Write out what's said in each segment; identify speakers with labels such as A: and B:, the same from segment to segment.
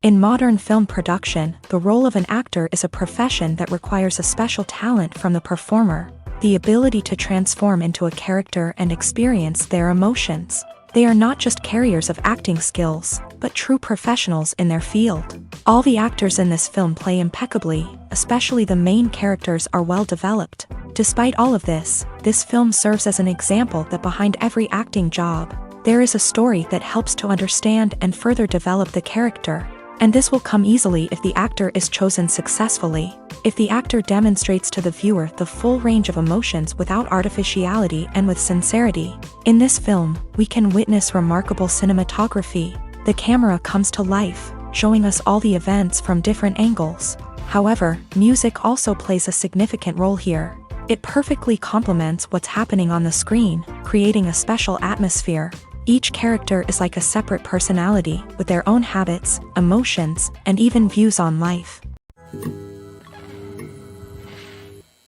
A: In modern film production, the role of an actor is a profession that requires a special talent from the performer, the ability to transform into a character and experience their emotions. They are not just carriers of acting skills, but true professionals in their field. All the actors in this film play impeccably, especially the main characters are well developed. Despite all of this film serves as an example that behind every acting job, there is a story that helps to understand and further develop the character. And this will come easily if the actor is chosen successfully. If the actor demonstrates to the viewer the full range of emotions without artificiality and with sincerity. In this film, we can witness remarkable cinematography. The camera comes to life, showing us all the events from different angles. However, music also plays a significant role here. It perfectly complements what's happening on the screen, creating a special atmosphere. Each character is like a separate personality, with their own habits, emotions, and even views on life.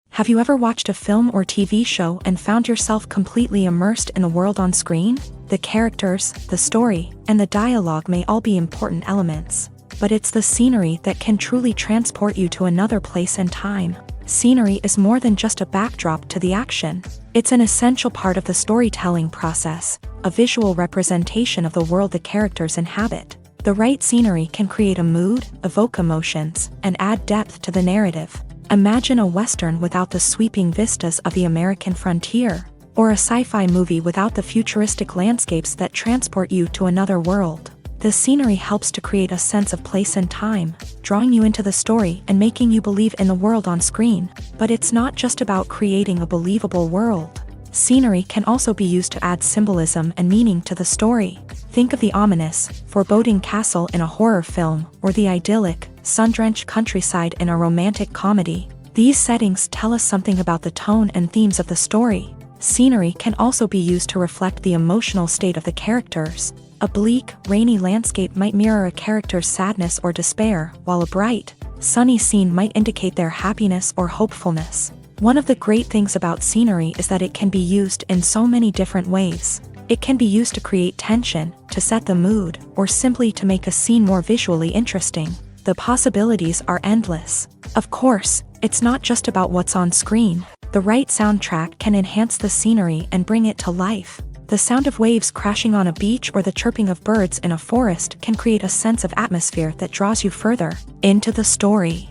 A: Have you ever watched a film or TV show and found yourself completely immersed in the world on screen? The characters, the story, and the dialogue may all be important elements, but it's the scenery that can truly transport you to another place and time. Scenery is more than just a backdrop to the action. It's an essential part of the storytelling process, a visual representation of the world the characters inhabit. The right scenery can create a mood, evoke emotions, and add depth to the narrative. Imagine a Western without the sweeping vistas of the American frontier, or a sci-fi movie without the futuristic landscapes that transport you to another world. The scenery helps to create a sense of place and time, drawing you into the story and making you believe in the world on screen. But it's not just about creating a believable world. Scenery can also be used to add symbolism and meaning to the story. Think of the ominous, foreboding castle in a horror film, or the idyllic, sun-drenched countryside in a romantic comedy. These settings tell us something about the tone and themes of the story. Scenery can also be used to reflect the emotional state of the characters. A bleak, rainy landscape might mirror a character's sadness or despair, while a bright, sunny scene might indicate their happiness or hopefulness. One of the great things about scenery is that it can be used in so many different ways. It can be used to create tension, to set the mood, or simply to make a scene more visually interesting. The possibilities are endless. Of course, it's not just about what's on screen. The right soundtrack can enhance the scenery and bring it to life. The sound of waves crashing on a beach or the chirping of birds in a forest can create a sense of atmosphere that draws you further into the story.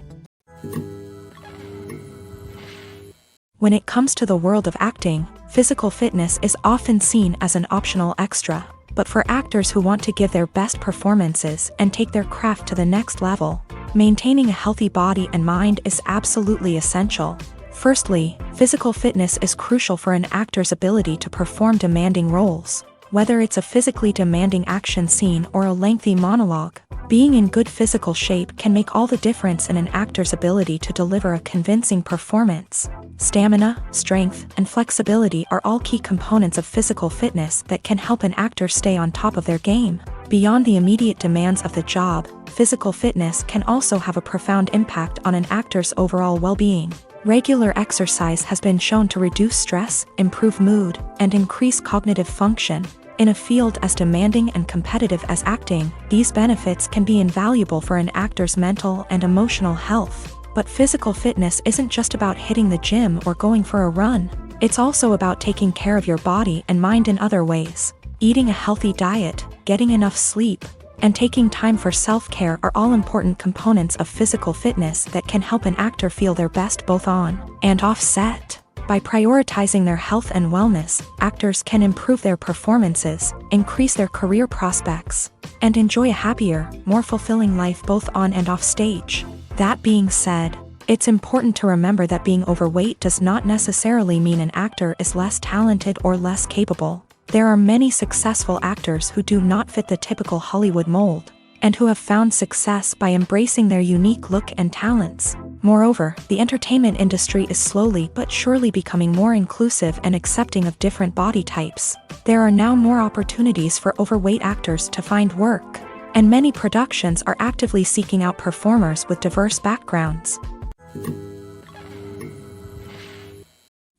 A: When it comes to the world of acting, physical fitness is often seen as an optional extra. But for actors who want to give their best performances and take their craft to the next level, maintaining a healthy body and mind is absolutely essential. Firstly, physical fitness is crucial for an actor's ability to perform demanding roles. Whether it's a physically demanding action scene or a lengthy monologue, being in good physical shape can make all the difference in an actor's ability to deliver a convincing performance. Stamina, strength, and flexibility are all key components of physical fitness that can help an actor stay on top of their game. Beyond the immediate demands of the job, physical fitness can also have a profound impact on an actor's overall well-being. Regular exercise has been shown to reduce stress, improve mood, and increase cognitive function. In a field as demanding and competitive as acting, these benefits can be invaluable for an actor's mental and emotional health. But physical fitness isn't just about hitting the gym or going for a run. It's also about taking care of your body and mind in other ways. Eating a healthy diet, getting enough sleep, and taking time for self-care are all important components of physical fitness that can help an actor feel their best both on and off set. By prioritizing their health and wellness, actors can improve their performances, increase their career prospects, and enjoy a happier, more fulfilling life both on and off stage. That being said, it's important to remember that being overweight does not necessarily mean an actor is less talented or less capable. There are many successful actors who do not fit the typical Hollywood mold, and who have found success by embracing their unique look and talents. Moreover, the entertainment industry is slowly but surely becoming more inclusive and accepting of different body types. There are now more opportunities for overweight actors to find work, and many productions are actively seeking out performers with diverse backgrounds.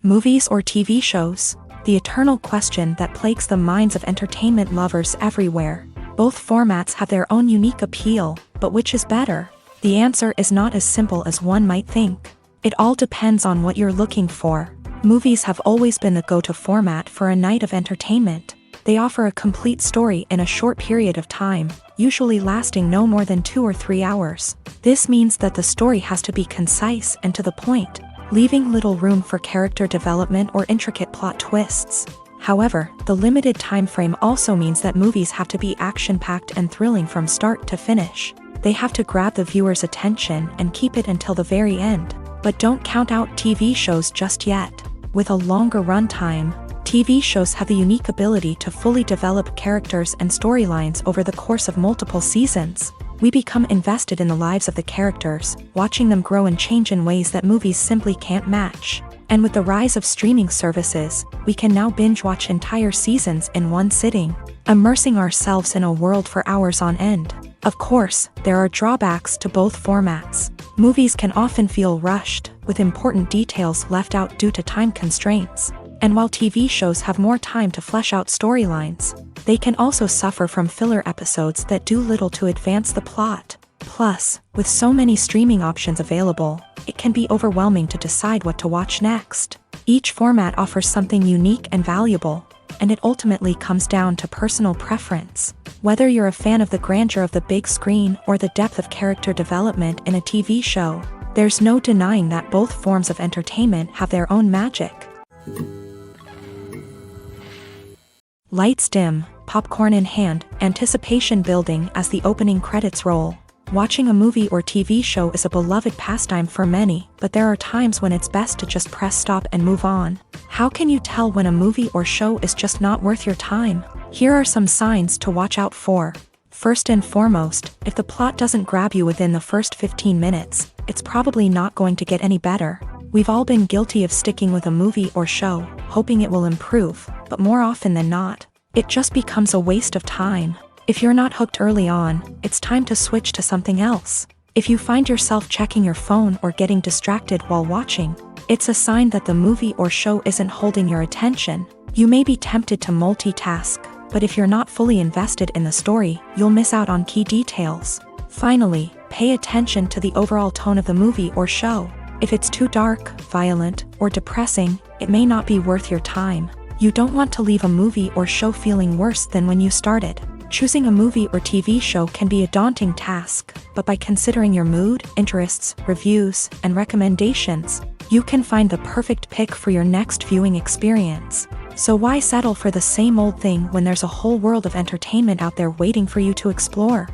A: Movies or TV shows? The eternal question that plagues the minds of entertainment lovers everywhere. Both formats have their own unique appeal, but which is better? The answer is not as simple as one might think. It all depends on what you're looking for. Movies have always been the go-to format for a night of entertainment. They offer a complete story in a short period of time, usually lasting no more than 2 or 3 hours. This means that the story has to be concise and to the point, leaving little room for character development or intricate plot twists. However, the limited time frame also means that movies have to be action-packed and thrilling from start to finish. They have to grab the viewer's attention and keep it until the very end. But don't count out TV shows just yet. With a longer runtime, TV shows have the unique ability to fully develop characters and storylines over the course of multiple seasons. We become invested in the lives of the characters, watching them grow and change in ways that movies simply can't match. And with the rise of streaming services, we can now binge-watch entire seasons in one sitting, immersing ourselves in a world for hours on end. Of course, there are drawbacks to both formats. Movies can often feel rushed, with important details left out due to time constraints. And while TV shows have more time to flesh out storylines, they can also suffer from filler episodes that do little to advance the plot. Plus, with so many streaming options available, it can be overwhelming to decide what to watch next. Each format offers something unique and valuable, and it ultimately comes down to personal preference. Whether you're a fan of the grandeur of the big screen or the depth of character development in a TV show, there's no denying that both forms of entertainment have their own magic. Lights dim, popcorn in hand, anticipation building as the opening credits roll. Watching a movie or TV show is a beloved pastime for many, but there are times when it's best to just press stop and move on. How can you tell when a movie or show is just not worth your time? Here are some signs to watch out for. First and foremost, if the plot doesn't grab you within the first 15 minutes, it's probably not going to get any better. We've all been guilty of sticking with a movie or show, hoping it will improve, but more often than not, it just becomes a waste of time. If you're not hooked early on, it's time to switch to something else. If you find yourself checking your phone or getting distracted while watching, it's a sign that the movie or show isn't holding your attention. You may be tempted to multitask, but if you're not fully invested in the story, you'll miss out on key details. Finally, pay attention to the overall tone of the movie or show. If it's too dark, violent, or depressing, it may not be worth your time. You don't want to leave a movie or show feeling worse than when you started. Choosing a movie or TV show can be a daunting task, but by considering your mood, interests, reviews, and recommendations, you can find the perfect pick for your next viewing experience. So why settle for the same old thing when there's a whole world of entertainment out there waiting for you to explore?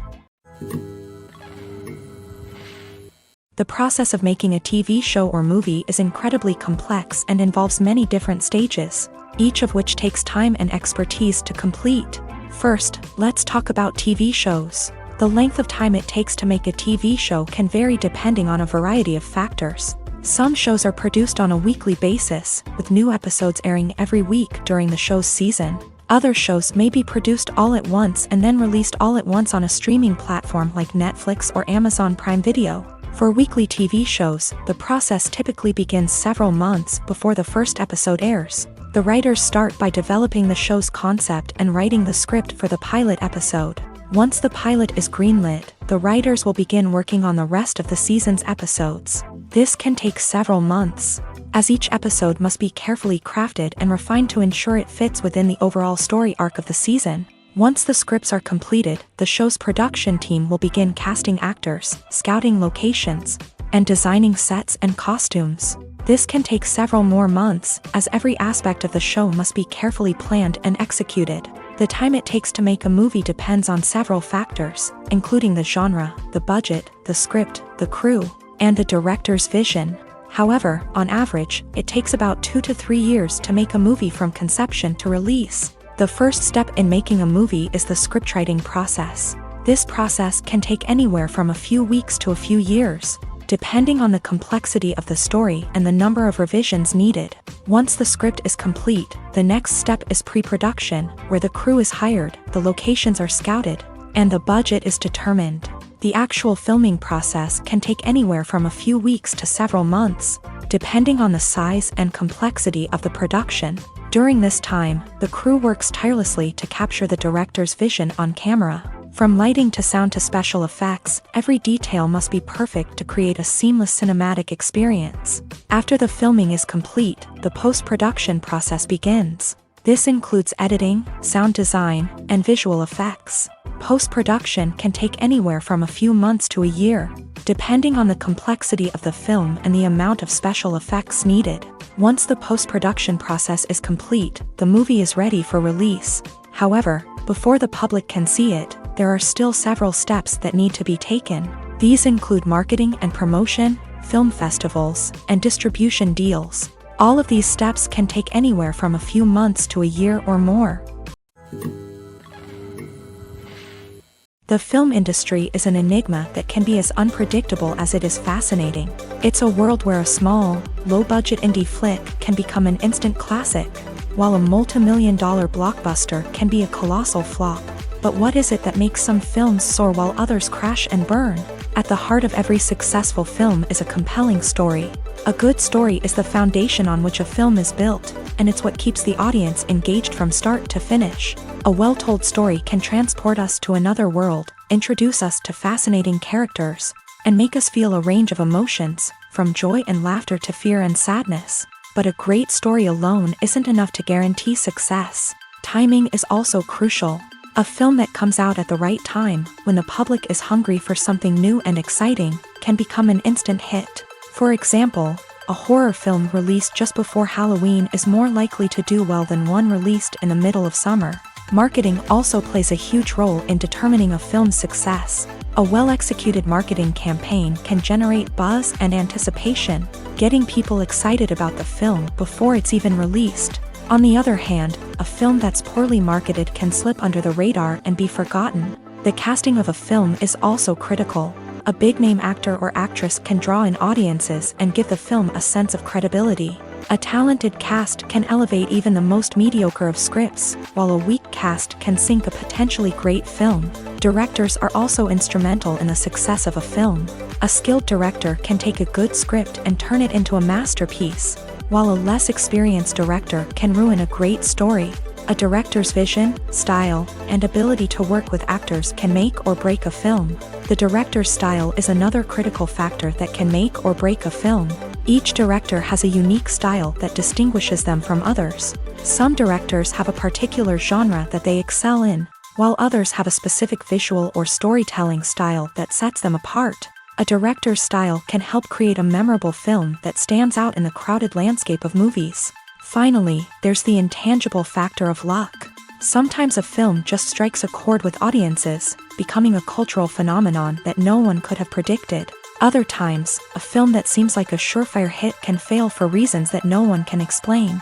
A: The process of making a TV show or movie is incredibly complex and involves many different stages, each of which takes time and expertise to complete. First, let's talk about TV shows. The length of time it takes to make a TV show can vary depending on a variety of factors. Some shows are produced on a weekly basis, with new episodes airing every week during the show's season. Other shows may be produced all at once and then released all at once on a streaming platform like Netflix or Amazon Prime Video. For weekly TV shows, the process typically begins several months before the first episode airs. The writers start by developing the show's concept and writing the script for the pilot episode. Once the pilot is greenlit, the writers will begin working on the rest of the season's episodes. This can take several months, as each episode must be carefully crafted and refined to ensure it fits within the overall story arc of the season. Once the scripts are completed, the show's production team will begin casting actors, scouting locations, and designing sets and costumes. This can take several more months, as every aspect of the show must be carefully planned and executed. The time it takes to make a movie depends on several factors, including the genre, the budget, the script, the crew, and the director's vision. However, on average, it takes about 2 to 3 years to make a movie from conception to release. The first step in making a movie is the scriptwriting process. This process can take anywhere from a few weeks to a few years, depending on the complexity of the story and the number of revisions needed. Once the script is complete, the next step is pre-production, where the crew is hired, the locations are scouted, and the budget is determined. The actual filming process can take anywhere from a few weeks to several months, depending on the size and complexity of the production. During this time, the crew works tirelessly to capture the director's vision on camera. From lighting to sound to special effects, every detail must be perfect to create a seamless cinematic experience. After the filming is complete, the post-production process begins. This includes editing, sound design, and visual effects. Post-production can take anywhere from a few months to a year, depending on the complexity of the film and the amount of special effects needed. Once the post-production process is complete, the movie is ready for release. However, before the public can see it, there are still several steps that need to be taken. These include marketing and promotion, film festivals, and distribution deals. All of these steps can take anywhere from a few months to a year or more. The film industry is an enigma that can be as unpredictable as it is fascinating. It's a world where a small, low-budget indie flick can become an instant classic, while a multi-million-dollar blockbuster can be a colossal flop. But what is it that makes some films soar while others crash and burn? At the heart of every successful film is a compelling story. A good story is the foundation on which a film is built, and it's what keeps the audience engaged from start to finish. A well-told story can transport us to another world, introduce us to fascinating characters, and make us feel a range of emotions, from joy and laughter to fear and sadness. But a great story alone isn't enough to guarantee success. Timing is also crucial. A film that comes out at the right time, when the public is hungry for something new and exciting, can become an instant hit. For example, a horror film released just before Halloween is more likely to do well than one released in the middle of summer. Marketing also plays a huge role in determining a film's success. A well-executed marketing campaign can generate buzz and anticipation, getting people excited about the film before it's even released. On the other hand, a film that's poorly marketed can slip under the radar and be forgotten. The casting of a film is also critical. A big-name actor or actress can draw in audiences and give the film a sense of credibility. A talented cast can elevate even the most mediocre of scripts, while a weak cast can sink a potentially great film. Directors are also instrumental in the success of a film. A skilled director can take a good script and turn it into a masterpiece, while a less experienced director can ruin a great story. A director's vision, style, and ability to work with actors can make or break a film. The director's style is another critical factor that can make or break a film. Each director has a unique style that distinguishes them from others. Some directors have a particular genre that they excel in, while others have a specific visual or storytelling style that sets them apart. A director's style can help create a memorable film that stands out in the crowded landscape of movies. Finally, there's the intangible factor of luck. Sometimes a film just strikes a chord with audiences, becoming a cultural phenomenon that no one could have predicted. Other times, a film that seems like a surefire hit can fail for reasons that no one can explain.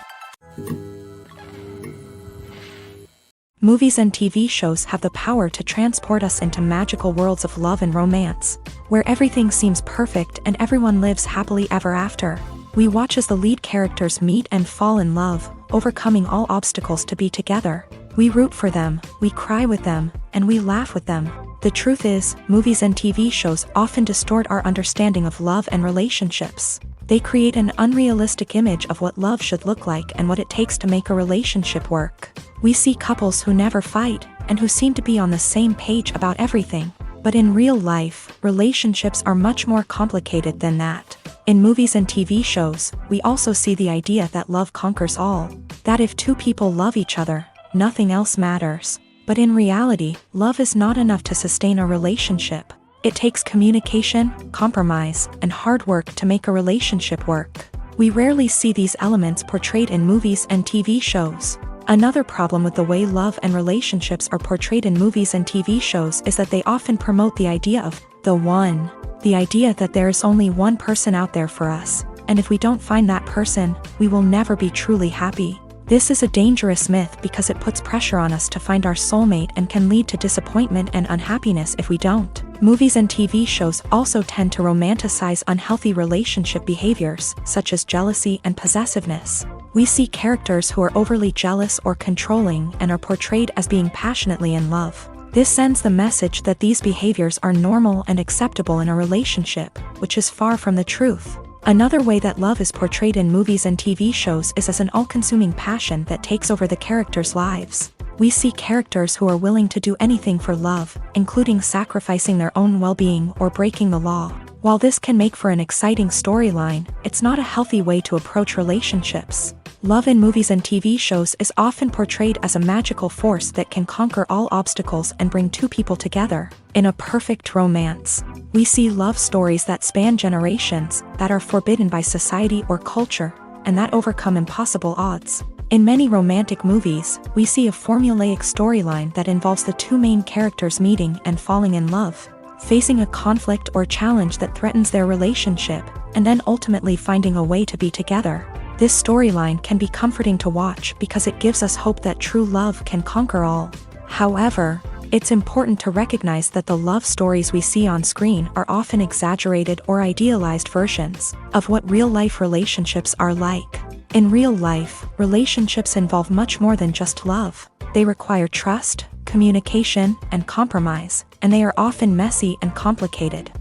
A: Movies and TV shows have the power to transport us into magical worlds of love and romance, where everything seems perfect and everyone lives happily ever after. We watch as the lead characters meet and fall in love, overcoming all obstacles to be together. We root for them, we cry with them, and we laugh with them. The truth is, movies and TV shows often distort our understanding of love and relationships. They create an unrealistic image of what love should look like and what it takes to make a relationship work. We see couples who never fight, and who seem to be on the same page about everything. But in real life, relationships are much more complicated than that. In movies and TV shows, we also see the idea that love conquers all. That if two people love each other, nothing else matters. But in reality, love is not enough to sustain a relationship. It takes communication, compromise, and hard work to make a relationship work. We rarely see these elements portrayed in movies and TV shows. Another problem with the way love and relationships are portrayed in movies and TV shows is that they often promote the idea of the one. The idea that there is only one person out there for us, and if we don't find that person, we will never be truly happy. This is a dangerous myth because it puts pressure on us to find our soulmate and can lead to disappointment and unhappiness if we don't. Movies and TV shows also tend to romanticize unhealthy relationship behaviors, such as jealousy and possessiveness. We see characters who are overly jealous or controlling and are portrayed as being passionately in love. This sends the message that these behaviors are normal and acceptable in a relationship, which is far from the truth. Another way that love is portrayed in movies and TV shows is as an all-consuming passion that takes over the characters' lives. We see characters who are willing to do anything for love, including sacrificing their own well-being or breaking the law. While this can make for an exciting storyline, it's not a healthy way to approach relationships. Love in movies and TV shows is often portrayed as a magical force that can conquer all obstacles and bring two people together. In a perfect romance, we see love stories that span generations, that are forbidden by society or culture, and that overcome impossible odds. In many romantic movies, we see a formulaic storyline that involves the two main characters meeting and falling in love, facing a conflict or challenge that threatens their relationship, and then ultimately finding a way to be together. This storyline can be comforting to watch because it gives us hope that true love can conquer all. However, it's important to recognize that the love stories we see on screen are often exaggerated or idealized versions of what real-life relationships are like. In real life, relationships involve much more than just love. They require trust, communication, and compromise, and they are often messy and complicated.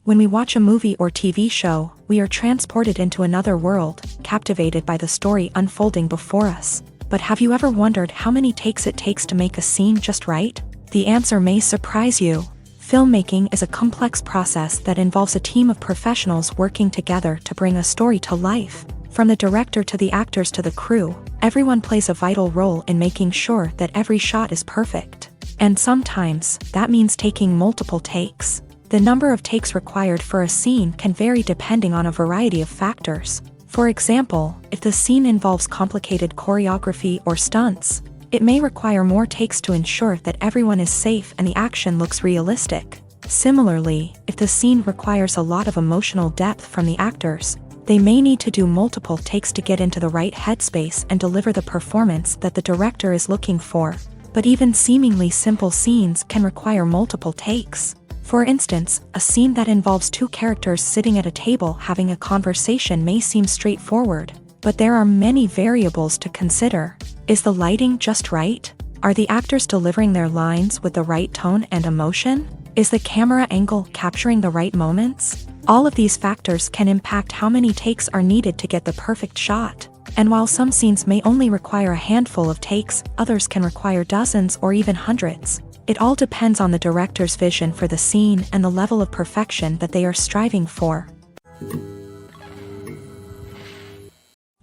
A: When we watch a movie or TV show, we are transported into another world, captivated by the story unfolding before us. But have you ever wondered how many takes it takes to make a scene just right? The answer may surprise you. Filmmaking is a complex process that involves a team of professionals working together to bring a story to life. From the director to the actors to the crew, everyone plays a vital role in making sure that every shot is perfect. And sometimes, that means taking multiple takes. The number of takes required for a scene can vary depending on a variety of factors. For example, if the scene involves complicated choreography or stunts, it may require more takes to ensure that everyone is safe and the action looks realistic. Similarly, if the scene requires a lot of emotional depth from the actors, they may need to do multiple takes to get into the right headspace and deliver the performance that the director is looking for. But even seemingly simple scenes can require multiple takes. For instance, a scene that involves two characters sitting at a table having a conversation may seem straightforward, but there are many variables to consider. Is the lighting just right? Are the actors delivering their lines with the right tone and emotion? Is the camera angle capturing the right moments? All of these factors can impact how many takes are needed to get the perfect shot. And while some scenes may only require a handful of takes, others can require dozens or even hundreds. It all depends on the director's vision for the scene and the level of perfection that they are striving for.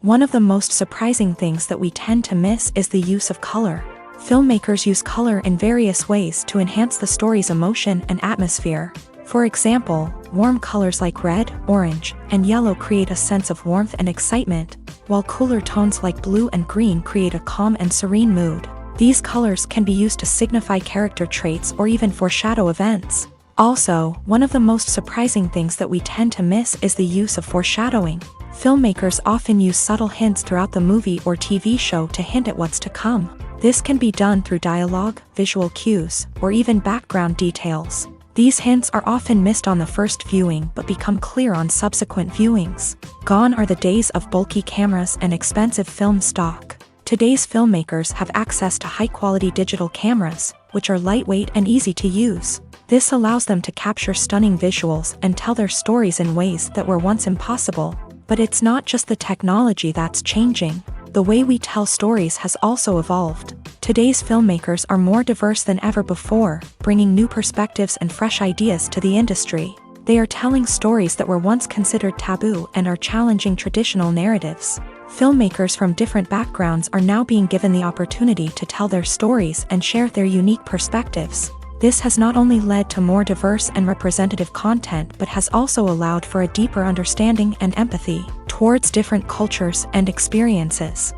A: One of the most surprising things that we tend to miss is the use of color. Filmmakers use color in various ways to enhance the story's emotion and atmosphere. For example, warm colors like red, orange, and yellow create a sense of warmth and excitement, while cooler tones like blue and green create a calm and serene mood. These colors can be used to signify character traits or even foreshadow events. Also, one of the most surprising things that we tend to miss is the use of foreshadowing. Filmmakers often use subtle hints throughout the movie or TV show to hint at what's to come. This can be done through dialogue, visual cues, or even background details. These hints are often missed on the first viewing but become clear on subsequent viewings. Gone are the days of bulky cameras and expensive film stock. Today's filmmakers have access to high-quality digital cameras, which are lightweight and easy to use. This allows them to capture stunning visuals and tell their stories in ways that were once impossible. But it's not just the technology that's changing. The way we tell stories has also evolved. Today's filmmakers are more diverse than ever before, bringing new perspectives and fresh ideas to the industry. They are telling stories that were once considered taboo and are challenging traditional narratives. Filmmakers from different backgrounds are now being given the opportunity to tell their stories and share their unique perspectives. This has not only led to more diverse and representative content but has also allowed for a deeper understanding and empathy towards different cultures and experiences.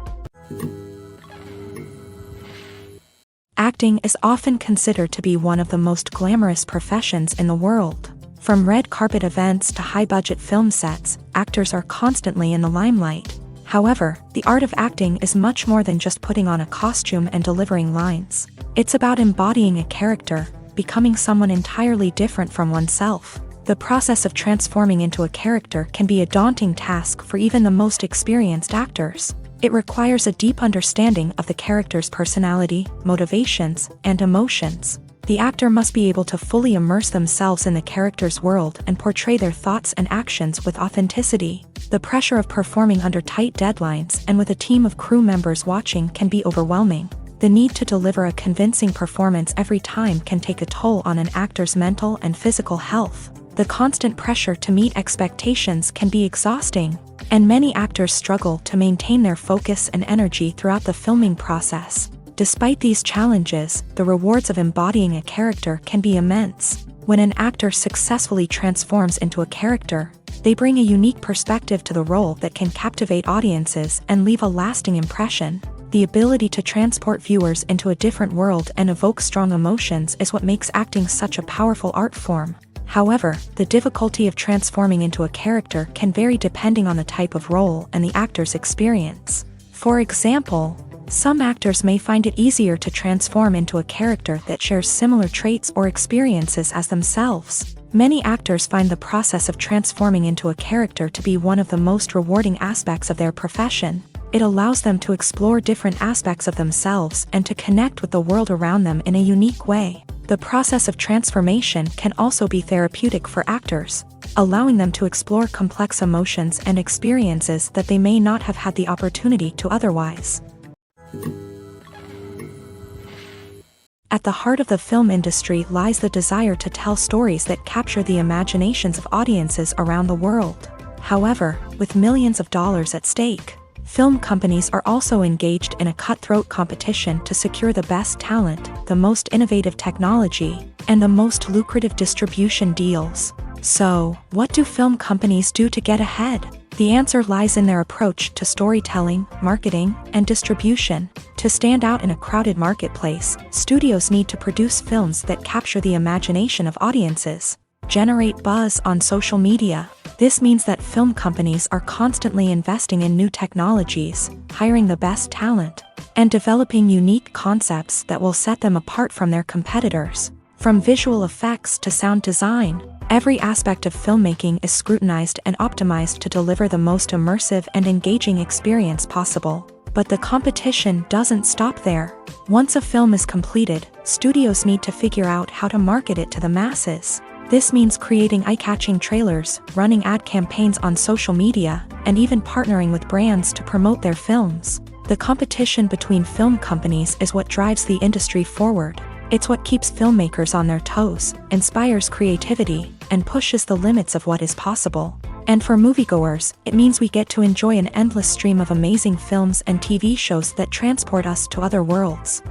A: Acting is often considered to be one of the most glamorous professions in the world. From red carpet events to high-budget film sets, actors are constantly in the limelight. However, the art of acting is much more than just putting on a costume and delivering lines. It's about embodying a character, becoming someone entirely different from oneself. The process of transforming into a character can be a daunting task for even the most experienced actors. It requires a deep understanding of the character's personality, motivations, and emotions. The actor must be able to fully immerse themselves in the character's world and portray their thoughts and actions with authenticity. The pressure of performing under tight deadlines and with a team of crew members watching can be overwhelming. The need to deliver a convincing performance every time can take a toll on an actor's mental and physical health. The constant pressure to meet expectations can be exhausting, and many actors struggle to maintain their focus and energy throughout the filming process. Despite these challenges, the rewards of embodying a character can be immense. When an actor successfully transforms into a character, they bring a unique perspective to the role that can captivate audiences and leave a lasting impression. The ability to transport viewers into a different world and evoke strong emotions is what makes acting such a powerful art form. However, the difficulty of transforming into a character can vary depending on the type of role and the actor's experience. For example, some actors may find it easier to transform into a character that shares similar traits or experiences as themselves. Many actors find the process of transforming into a character to be one of the most rewarding aspects of their profession. It allows them to explore different aspects of themselves and to connect with the world around them in a unique way. The process of transformation can also be therapeutic for actors, allowing them to explore complex emotions and experiences that they may not have had the opportunity to otherwise. At the heart of the film industry lies the desire to tell stories that capture the imaginations of audiences around the world. However, with millions of dollars at stake, film companies are also engaged in a cutthroat competition to secure the best talent, the most innovative technology, and the most lucrative distribution deals. So, what do film companies do to get ahead? The answer lies in their approach to storytelling, marketing, and distribution. To stand out in a crowded marketplace, studios need to produce films that capture the imagination of audiences, generate buzz on social media. This means that film companies are constantly investing in new technologies, hiring the best talent, and developing unique concepts that will set them apart from their competitors. From visual effects to sound design, every aspect of filmmaking is scrutinized and optimized to deliver the most immersive and engaging experience possible. But the competition doesn't stop there. Once a film is completed, studios need to figure out how to market it to the masses. This means creating eye-catching trailers, running ad campaigns on social media, and even partnering with brands to promote their films. The competition between film companies is what drives the industry forward. It's what keeps filmmakers on their toes, inspires creativity, and pushes the limits of what is possible. And for moviegoers, it means we get to enjoy an endless stream of amazing films and TV shows that transport us to other worlds.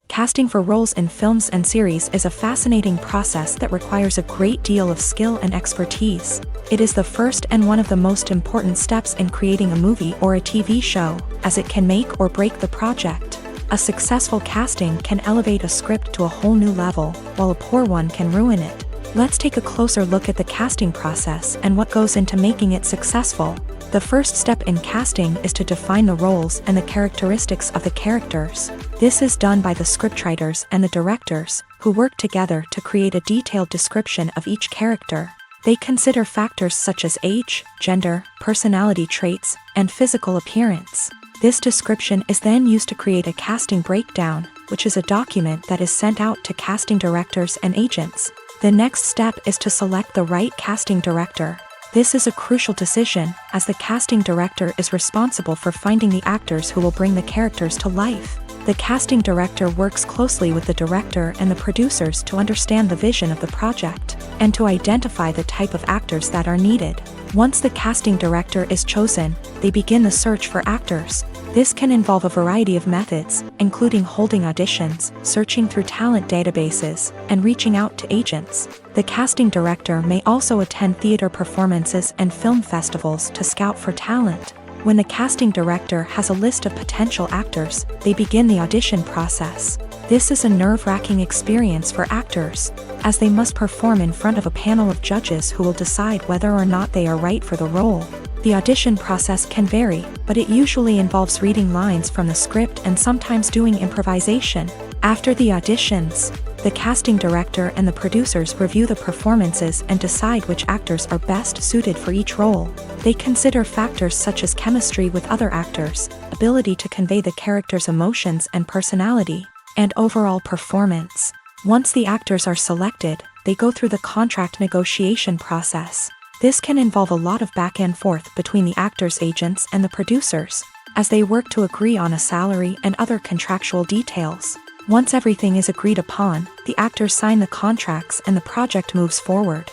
A: Casting for roles in films and series is a fascinating process that requires a great deal of skill and expertise. It is the first and one of the most important steps in creating a movie or a TV show, as it can make or break the project. A successful casting can elevate a script to a whole new level, while a poor one can ruin it. Let's take a closer look at the casting process and what goes into making it successful. The first step in casting is to define the roles and the characteristics of the characters. This is done by the scriptwriters and the directors, who work together to create a detailed description of each character. They consider factors such as age, gender, personality traits, and physical appearance. This description is then used to create a casting breakdown, which is a document that is sent out to casting directors and agents. The next step is to select the right casting director. This is a crucial decision, as the casting director is responsible for finding the actors who will bring the characters to life. The casting director works closely with the director and the producers to understand the vision of the project, and to identify the type of actors that are needed. Once the casting director is chosen, they begin the search for actors. This can involve a variety of methods, including holding auditions, searching through talent databases, and reaching out to agents. The casting director may also attend theater performances and film festivals to scout for talent. When the casting director has a list of potential actors, they begin the audition process. This is a nerve-wracking experience for actors, as they must perform in front of a panel of judges who will decide whether or not they are right for the role. The audition process can vary, but it usually involves reading lines from the script and sometimes doing improvisation. After the auditions, The casting director and the producers review the performances and decide which actors are best suited for each role. They consider factors such as chemistry with other actors, ability to convey the character's emotions and personality, and overall performance. Once the actors are selected, they go through the contract negotiation process. This can involve a lot of back and forth between the actors' agents and the producers, as they work to agree on a salary and other contractual details. Once everything is agreed upon, the actors sign the contracts and the project moves forward.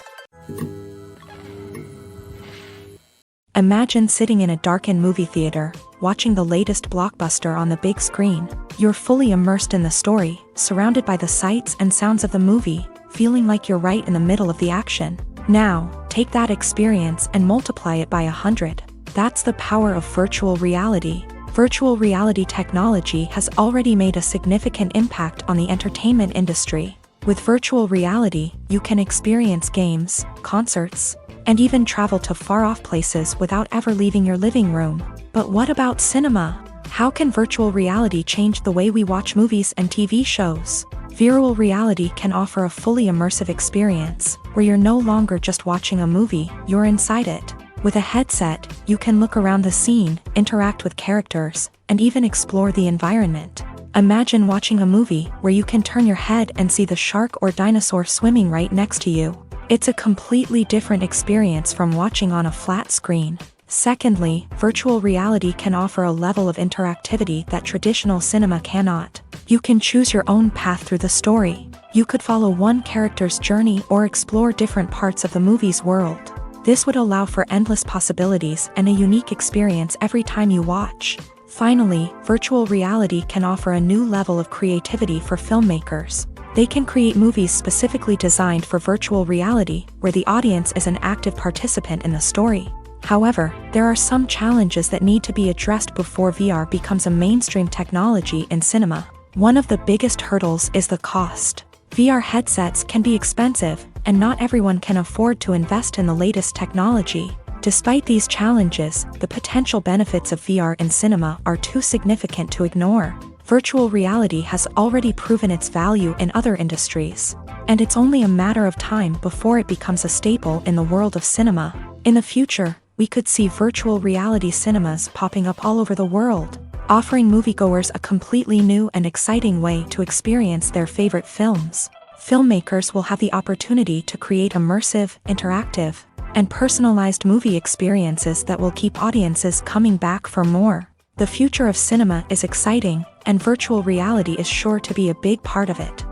A: Imagine sitting in a darkened movie theater, watching the latest blockbuster on the big screen. You're fully immersed in the story, surrounded by the sights and sounds of the movie, feeling like you're right in the middle of the action. Now, take that experience and multiply it by 100. That's the power of virtual reality. Virtual reality technology has already made a significant impact on the entertainment industry. With virtual reality, you can experience games, concerts, and even travel to far-off places without ever leaving your living room. But what about cinema? How can virtual reality change the way we watch movies and TV shows? Virtual reality can offer a fully immersive experience, where you're no longer just watching a movie, you're inside it. With a headset, you can look around the scene, interact with characters, and even explore the environment. Imagine watching a movie where you can turn your head and see the shark or dinosaur swimming right next to you. It's a completely different experience from watching on a flat screen. Secondly, virtual reality can offer a level of interactivity that traditional cinema cannot. You can choose your own path through the story. You could follow one character's journey or explore different parts of the movie's world. This would allow for endless possibilities and a unique experience every time you watch. Finally, virtual reality can offer a new level of creativity for filmmakers. They can create movies specifically designed for virtual reality, where the audience is an active participant in the story. However, there are some challenges that need to be addressed before VR becomes a mainstream technology in cinema. One of the biggest hurdles is the cost. VR headsets can be expensive, and not everyone can afford to invest in the latest technology. Despite these challenges, the potential benefits of VR in cinema are too significant to ignore. Virtual reality has already proven its value in other industries, and it's only a matter of time before it becomes a staple in the world of cinema. In the future, we could see virtual reality cinemas popping up all over the world, offering moviegoers a completely new and exciting way to experience their favorite films. Filmmakers will have the opportunity to create immersive, interactive, and personalized movie experiences that will keep audiences coming back for more. The future of cinema is exciting, and virtual reality is sure to be a big part of it.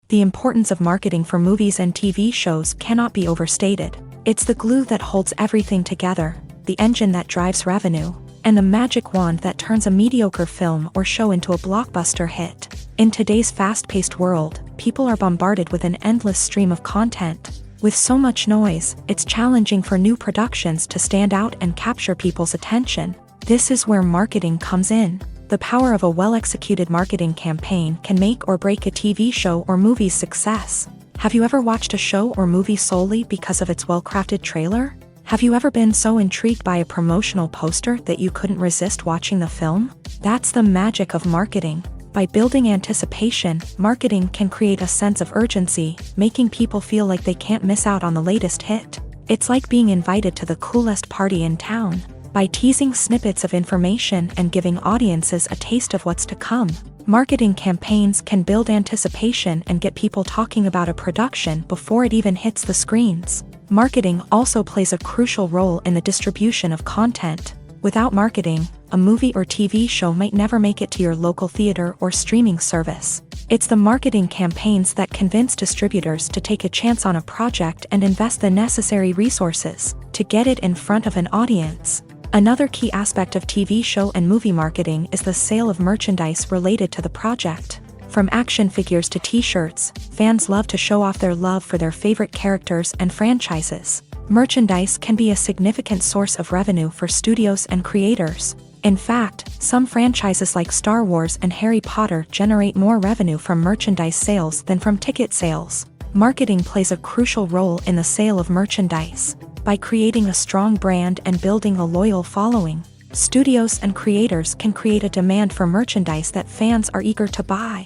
A: The importance of marketing for movies and TV shows cannot be overstated. It's the glue that holds everything together, the engine that drives revenue, and the magic wand that turns a mediocre film or show into a blockbuster hit. In today's fast-paced world, people are bombarded with an endless stream of content. With so much noise, it's challenging for new productions to stand out and capture people's attention. This is where marketing comes in. The power of a well-executed marketing campaign can make or break a TV show or movie's success. Have you ever watched a show or movie solely because of its well-crafted trailer? Have you ever been so intrigued by a promotional poster that you couldn't resist watching the film? That's the magic of marketing. By building anticipation, marketing can create a sense of urgency, making people feel like they can't miss out on the latest hit. It's like being invited to the coolest party in town. By teasing snippets of information and giving audiences a taste of what's to come, marketing campaigns can build anticipation and get people talking about a production before it even hits the screens. Marketing also plays a crucial role in the distribution of content. Without marketing, a movie or TV show might never make it to your local theater or streaming service. It's the marketing campaigns that convince distributors to take a chance on a project and invest the necessary resources to get it in front of an audience. Another key aspect of TV show and movie marketing is the sale of merchandise related to the project. From action figures to t-shirts, fans love to show off their love for their favorite characters and franchises. Merchandise can be a significant source of revenue for studios and creators. In fact, some franchises like Star Wars and Harry Potter generate more revenue from merchandise sales than from ticket sales. Marketing plays a crucial role in the sale of merchandise. By creating a strong brand and building a loyal following, Studios and creators can create a demand for merchandise that fans are eager to buy.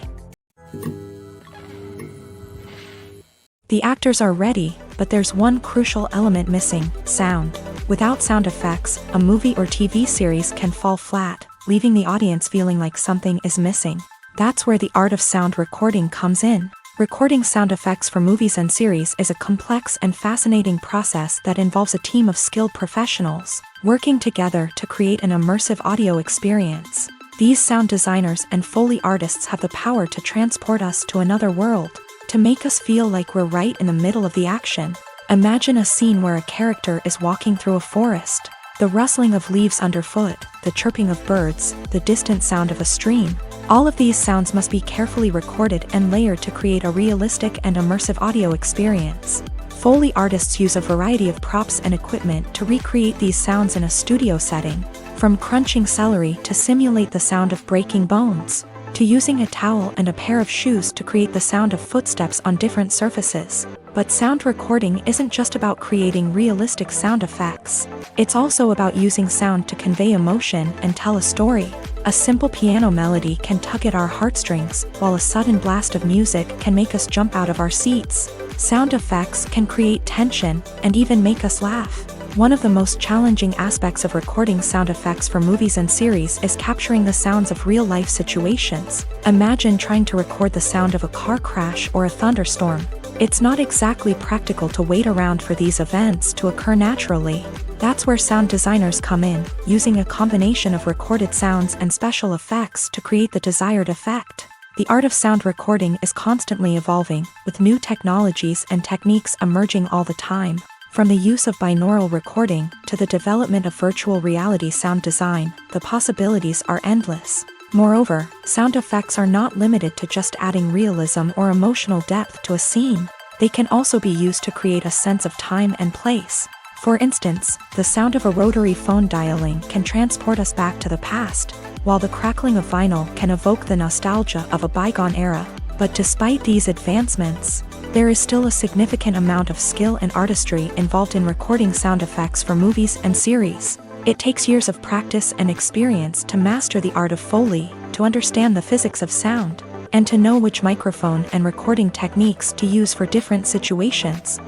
A: The actors are ready, but there's one crucial element missing: sound. Without sound effects, a movie or TV series can fall flat, leaving the audience feeling like something is missing. That's where the art of sound recording comes in. Recording sound effects for movies and series is a complex and fascinating process that involves a team of skilled professionals working together to create an immersive audio experience. These sound designers and Foley artists have the power to transport us to another world, to make us feel like we're right in the middle of the action. Imagine a scene where a character is walking through a forest. The rustling of leaves underfoot, the chirping of birds, the distant sound of a stream. All of these sounds must be carefully recorded and layered to create a realistic and immersive audio experience. Foley artists use a variety of props and equipment to recreate these sounds in a studio setting, from crunching celery to simulate the sound of breaking bones, to using a towel and a pair of shoes to create the sound of footsteps on different surfaces. But sound recording isn't just about creating realistic sound effects. It's also about using sound to convey emotion and tell a story. A simple piano melody can tug at our heartstrings, while a sudden blast of music can make us jump out of our seats. Sound effects can create tension and even make us laugh. One of the most challenging aspects of recording sound effects for movies and series is capturing the sounds of real-life situations. Imagine trying to record the sound of a car crash or a thunderstorm. It's not exactly practical to wait around for these events to occur naturally. That's where sound designers come in, using a combination of recorded sounds and special effects to create the desired effect. The art of sound recording is constantly evolving, with new technologies and techniques emerging all the time. From the use of binaural recording to the development of virtual reality sound design, the possibilities are endless. Moreover, sound effects are not limited to just adding realism or emotional depth to a scene. They can also be used to create a sense of time and place. For instance, the sound of a rotary phone dialing can transport us back to the past, while the crackling of vinyl can evoke the nostalgia of a bygone era. But despite these advancements, there is still a significant amount of skill and artistry involved in recording sound effects for movies and series. It takes years of practice and experience to master the art of Foley, to understand the physics of sound, and to know which microphone and recording techniques to use for different situations.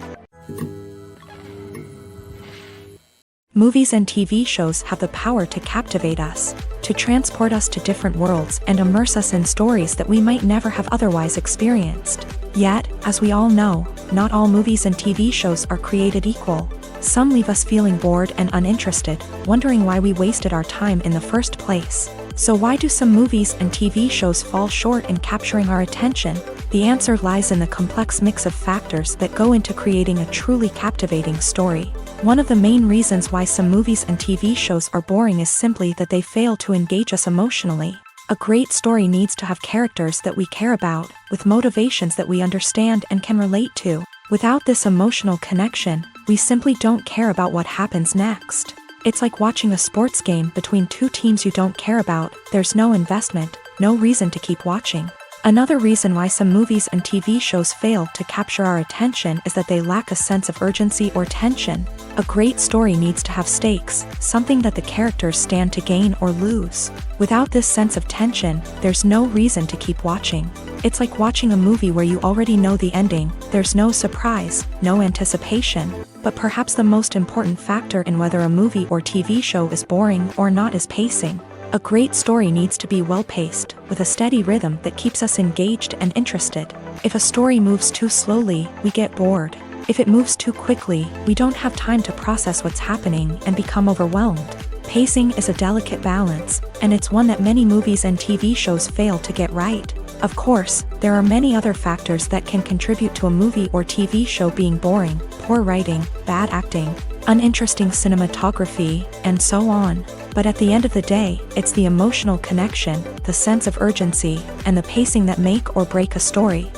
A: Movies and TV shows have the power to captivate us, to transport us to different worlds and immerse us in stories that we might never have otherwise experienced. Yet, as we all know, not all movies and TV shows are created equal. Some leave us feeling bored and uninterested, wondering why we wasted our time in the first place. So why do some movies and TV shows fall short in capturing our attention? The answer lies in the complex mix of factors that go into creating a truly captivating story. One of the main reasons why some movies and TV shows are boring is simply that they fail to engage us emotionally. A great story needs to have characters that we care about, with motivations that we understand and can relate to. Without this emotional connection, we simply don't care about what happens next. It's like watching a sports game between two teams you don't care about. There's no investment, no reason to keep watching. Another reason why some movies and TV shows fail to capture our attention is that they lack a sense of urgency or tension. A great story needs to have stakes, something that the characters stand to gain or lose. Without this sense of tension, there's no reason to keep watching. It's like watching a movie where you already know the ending. There's no surprise, no anticipation. But perhaps the most important factor in whether a movie or TV show is boring or not is pacing. A great story needs to be well-paced, with a steady rhythm that keeps us engaged and interested. If a story moves too slowly, we get bored. If it moves too quickly, we don't have time to process what's happening and become overwhelmed. Pacing is a delicate balance, and it's one that many movies and TV shows fail to get right. Of course, there are many other factors that can contribute to a movie or TV show being boring: poor writing, bad acting, uninteresting cinematography, and so on. But at the end of the day, it's the emotional connection, the sense of urgency, and the pacing that make or break a story.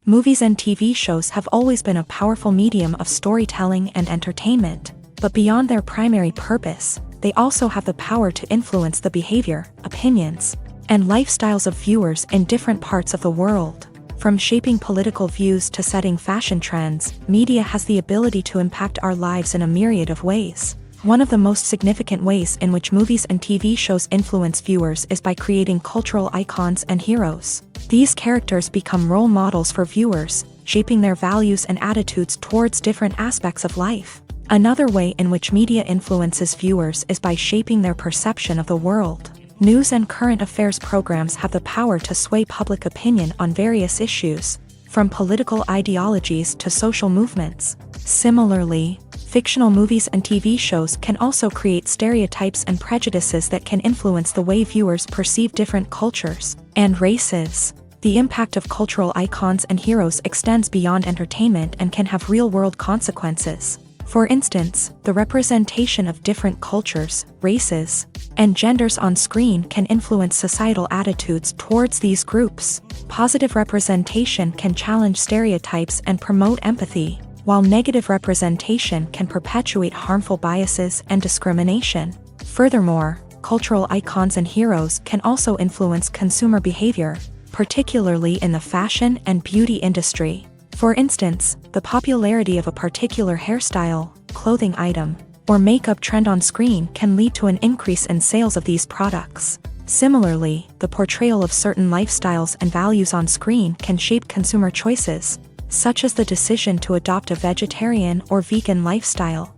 A: Movies and TV shows have always been a powerful medium of storytelling and entertainment, but beyond their primary purpose, they also have the power to influence the behavior, opinions, and lifestyles of viewers in different parts of the world. From shaping political views to setting fashion trends, media has the ability to impact our lives in a myriad of ways. One of the most significant ways in which movies and TV shows influence viewers is by creating cultural icons and heroes. These characters become role models for viewers, shaping their values and attitudes towards different aspects of life. Another way in which media influences viewers is by shaping their perception of the world. News and current affairs programs have the power to sway public opinion on various issues, from political ideologies to social movements. Similarly, fictional movies and TV shows can also create stereotypes and prejudices that can influence the way viewers perceive different cultures and races. The impact of cultural icons and heroes extends beyond entertainment and can have real-world consequences. For instance, the representation of different cultures, races, and genders on screen can influence societal attitudes towards these groups. Positive representation can challenge stereotypes and promote empathy, while negative representation can perpetuate harmful biases and discrimination. Furthermore, cultural icons and heroes can also influence consumer behavior, particularly in the fashion and beauty industry. For instance, the popularity of a particular hairstyle, clothing item, or makeup trend on screen can lead to an increase in sales of these products. Similarly, the portrayal of certain lifestyles and values on screen can shape consumer choices, such as the decision to adopt a vegetarian or vegan lifestyle.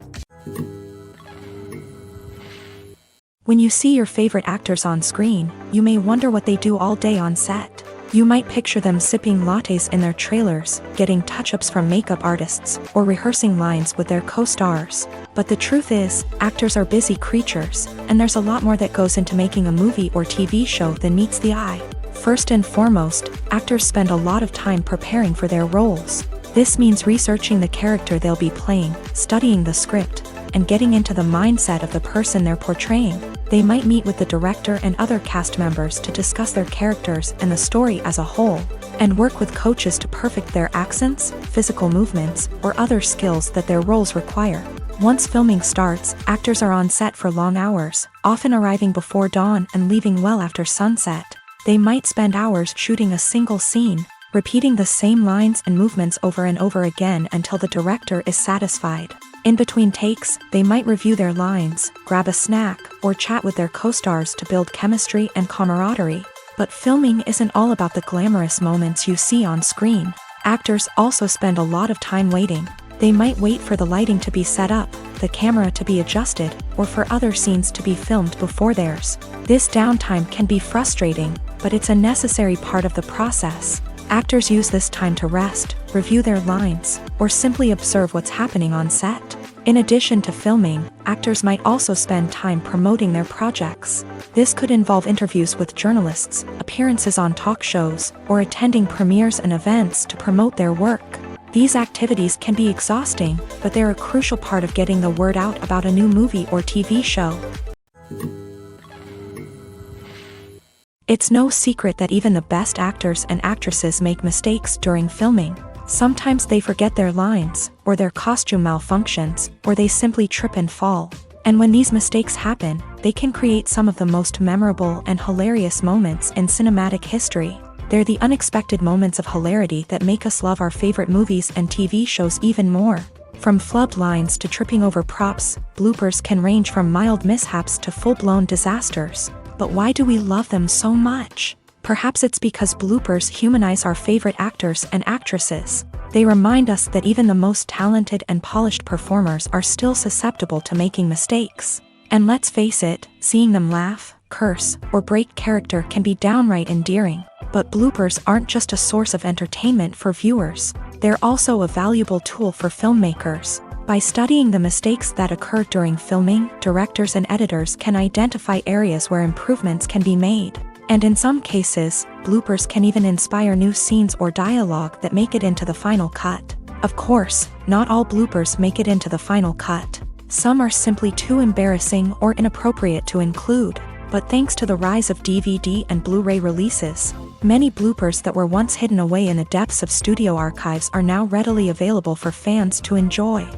A: When you see your favorite actors on screen, you may wonder what they do all day on set. You might picture them sipping lattes in their trailers, getting touch-ups from makeup artists, or rehearsing lines with their co-stars. But the truth is, actors are busy creatures, and there's a lot more that goes into making a movie or TV show than meets the eye. First and foremost, actors spend a lot of time preparing for their roles. This means researching the character they'll be playing, studying the script, and getting into the mindset of the person they're portraying. They might meet with the director and other cast members to discuss their characters and the story as a whole, and work with coaches to perfect their accents, physical movements, or other skills that their roles require. Once filming starts, actors are on set for long hours, often arriving before dawn and leaving well after sunset. They might spend hours shooting a single scene, repeating the same lines and movements over and over again until the director is satisfied. In between takes, they might review their lines, grab a snack, or chat with their co-stars to build chemistry and camaraderie. But filming isn't all about the glamorous moments you see on screen. Actors also spend a lot of time waiting. They might wait for the lighting to be set up, the camera to be adjusted, or for other scenes to be filmed before theirs. This downtime can be frustrating, but it's a necessary part of the process. Actors use this time to rest, review their lines, or simply observe what's happening on set. In addition to filming, actors might also spend time promoting their projects. This could involve interviews with journalists, appearances on talk shows, or attending premieres and events to promote their work. These activities can be exhausting, but they're a crucial part of getting the word out about a new movie or TV show. It's no secret that even the best actors and actresses make mistakes during filming. Sometimes they forget their lines, or their costume malfunctions, or they simply trip and fall. And when these mistakes happen, they can create some of the most memorable and hilarious moments in cinematic history. They're the unexpected moments of hilarity that make us love our favorite movies and TV shows even more. From flubbed lines to tripping over props, bloopers can range from mild mishaps to full-blown disasters. But why do we love them so much? Perhaps it's because bloopers humanize our favorite actors and actresses. They remind us that even the most talented and polished performers are still susceptible to making mistakes. And let's face it, seeing them laugh, curse, or break character can be downright endearing. But bloopers aren't just a source of entertainment for viewers. They're also a valuable tool for filmmakers. By studying the mistakes that occur during filming, directors and editors can identify areas where improvements can be made. And in some cases, bloopers can even inspire new scenes or dialogue that make it into the final cut. Of course, not all bloopers make it into the final cut. Some are simply too embarrassing or inappropriate to include. But thanks to the rise of DVD and Blu-ray releases, many bloopers that were once hidden away in the depths of studio archives are now readily available for fans to enjoy.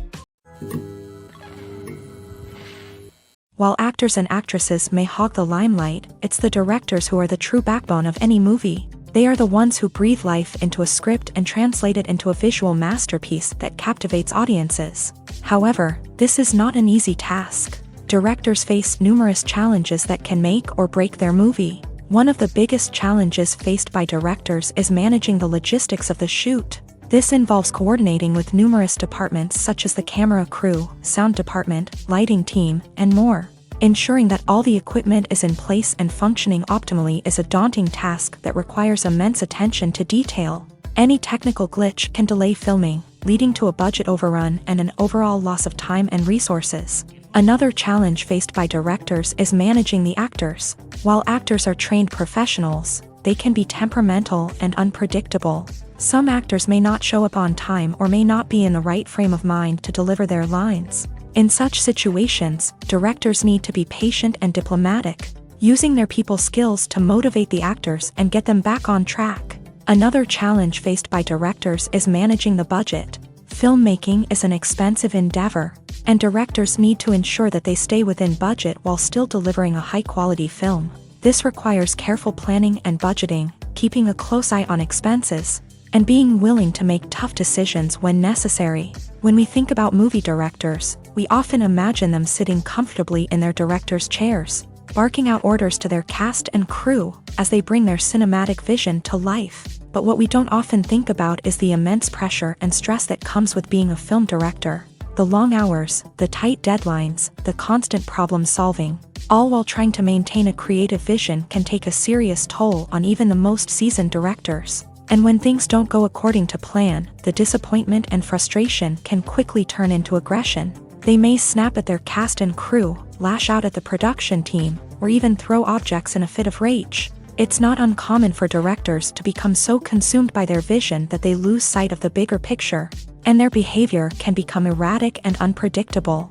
A: While actors and actresses may hog the limelight, it's the directors who are the true backbone of any movie. They are the ones who breathe life into a script and translate it into a visual masterpiece that captivates audiences. However, this is not an easy task. Directors face numerous challenges that can make or break their movie. One of the biggest challenges faced by directors is managing the logistics of the shoot. This involves coordinating with numerous departments such as the camera crew, sound department, lighting team, and more. Ensuring that all the equipment is in place and functioning optimally is a daunting task that requires immense attention to detail. Any technical glitch can delay filming, leading to a budget overrun and an overall loss of time and resources. Another challenge faced by directors is managing the actors. While actors are trained professionals, they can be temperamental and unpredictable. Some actors may not show up on time or may not be in the right frame of mind to deliver their lines. In such situations, directors need to be patient and diplomatic, using their people skills to motivate the actors and get them back on track. Another challenge faced by directors is managing the budget. Filmmaking is an expensive endeavor, and directors need to ensure that they stay within budget while still delivering a high-quality film. This requires careful planning and budgeting, keeping a close eye on expenses, and being willing to make tough decisions when necessary. When we think about movie directors, we often imagine them sitting comfortably in their director's chairs, barking out orders to their cast and crew as they bring their cinematic vision to life. But what we don't often think about is the immense pressure and stress that comes with being a film director. The long hours, the tight deadlines, the constant problem solving, all while trying to maintain a creative vision can take a serious toll on even the most seasoned directors. And when things don't go according to plan, the disappointment and frustration can quickly turn into aggression. They may snap at their cast and crew, lash out at the production team, or even throw objects in a fit of rage. It's not uncommon for directors to become so consumed by their vision that they lose sight of the bigger picture, and their behavior can become erratic and unpredictable.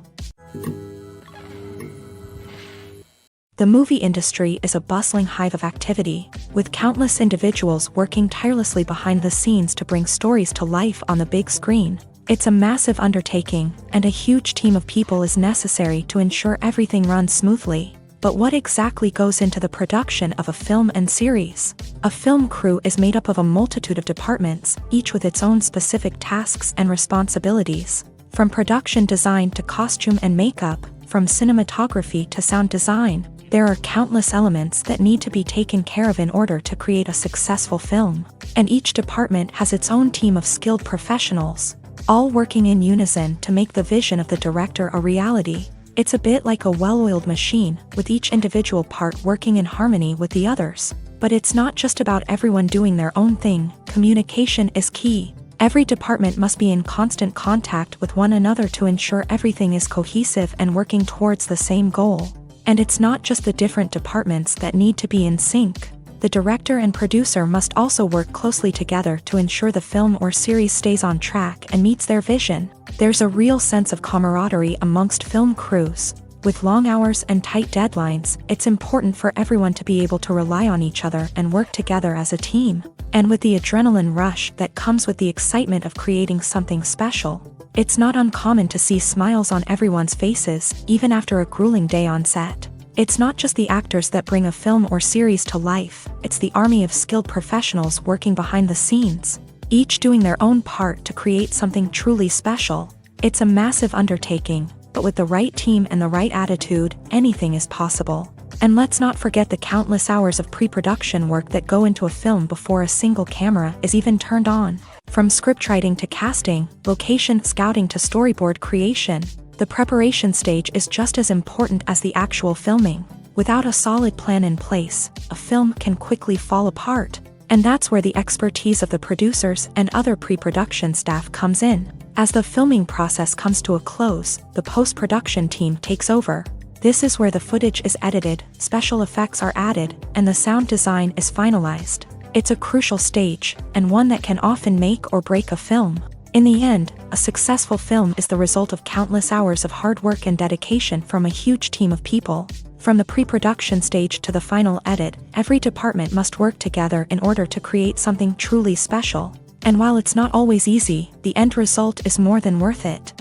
A: The movie industry is a bustling hive of activity, with countless individuals working tirelessly behind the scenes to bring stories to life on the big screen. It's a massive undertaking, and a huge team of people is necessary to ensure everything runs smoothly. But what exactly goes into the production of a film and series? A film crew is made up of a multitude of departments, each with its own specific tasks and responsibilities. From production design to costume and makeup, from cinematography to sound design, there are countless elements that need to be taken care of in order to create a successful film. And each department has its own team of skilled professionals, all working in unison to make the vision of the director a reality. It's a bit like a well-oiled machine, with each individual part working in harmony with the others. But it's not just about everyone doing their own thing. Communication is key. Every department must be in constant contact with one another to ensure everything is cohesive and working towards the same goal. And it's not just the different departments that need to be in sync. The director and producer must also work closely together to ensure the film or series stays on track and meets their vision. There's a real sense of camaraderie amongst film crews. With long hours and tight deadlines, it's important for everyone to be able to rely on each other and work together as a team. And with the adrenaline rush that comes with the excitement of creating something special, it's not uncommon to see smiles on everyone's faces, even after a grueling day on set. It's not just the actors that bring a film or series to life, it's the army of skilled professionals working behind the scenes, each doing their own part to create something truly special. It's a massive undertaking, but with the right team and the right attitude, anything is possible. And let's not forget the countless hours of pre-production work that go into a film before a single camera is even turned on. From scriptwriting to casting, location scouting to storyboard creation, the preparation stage is just as important as the actual filming. Without a solid plan in place, a film can quickly fall apart. And that's where the expertise of the producers and other pre-production staff comes in. As the filming process comes to a close, the post-production team takes over. This is where the footage is edited, special effects are added, and the sound design is finalized. It's a crucial stage, and one that can often make or break a film. In the end, a successful film is the result of countless hours of hard work and dedication from a huge team of people. From the pre-production stage to the final edit, every department must work together in order to create something truly special. And while it's not always easy, the end result is more than worth it.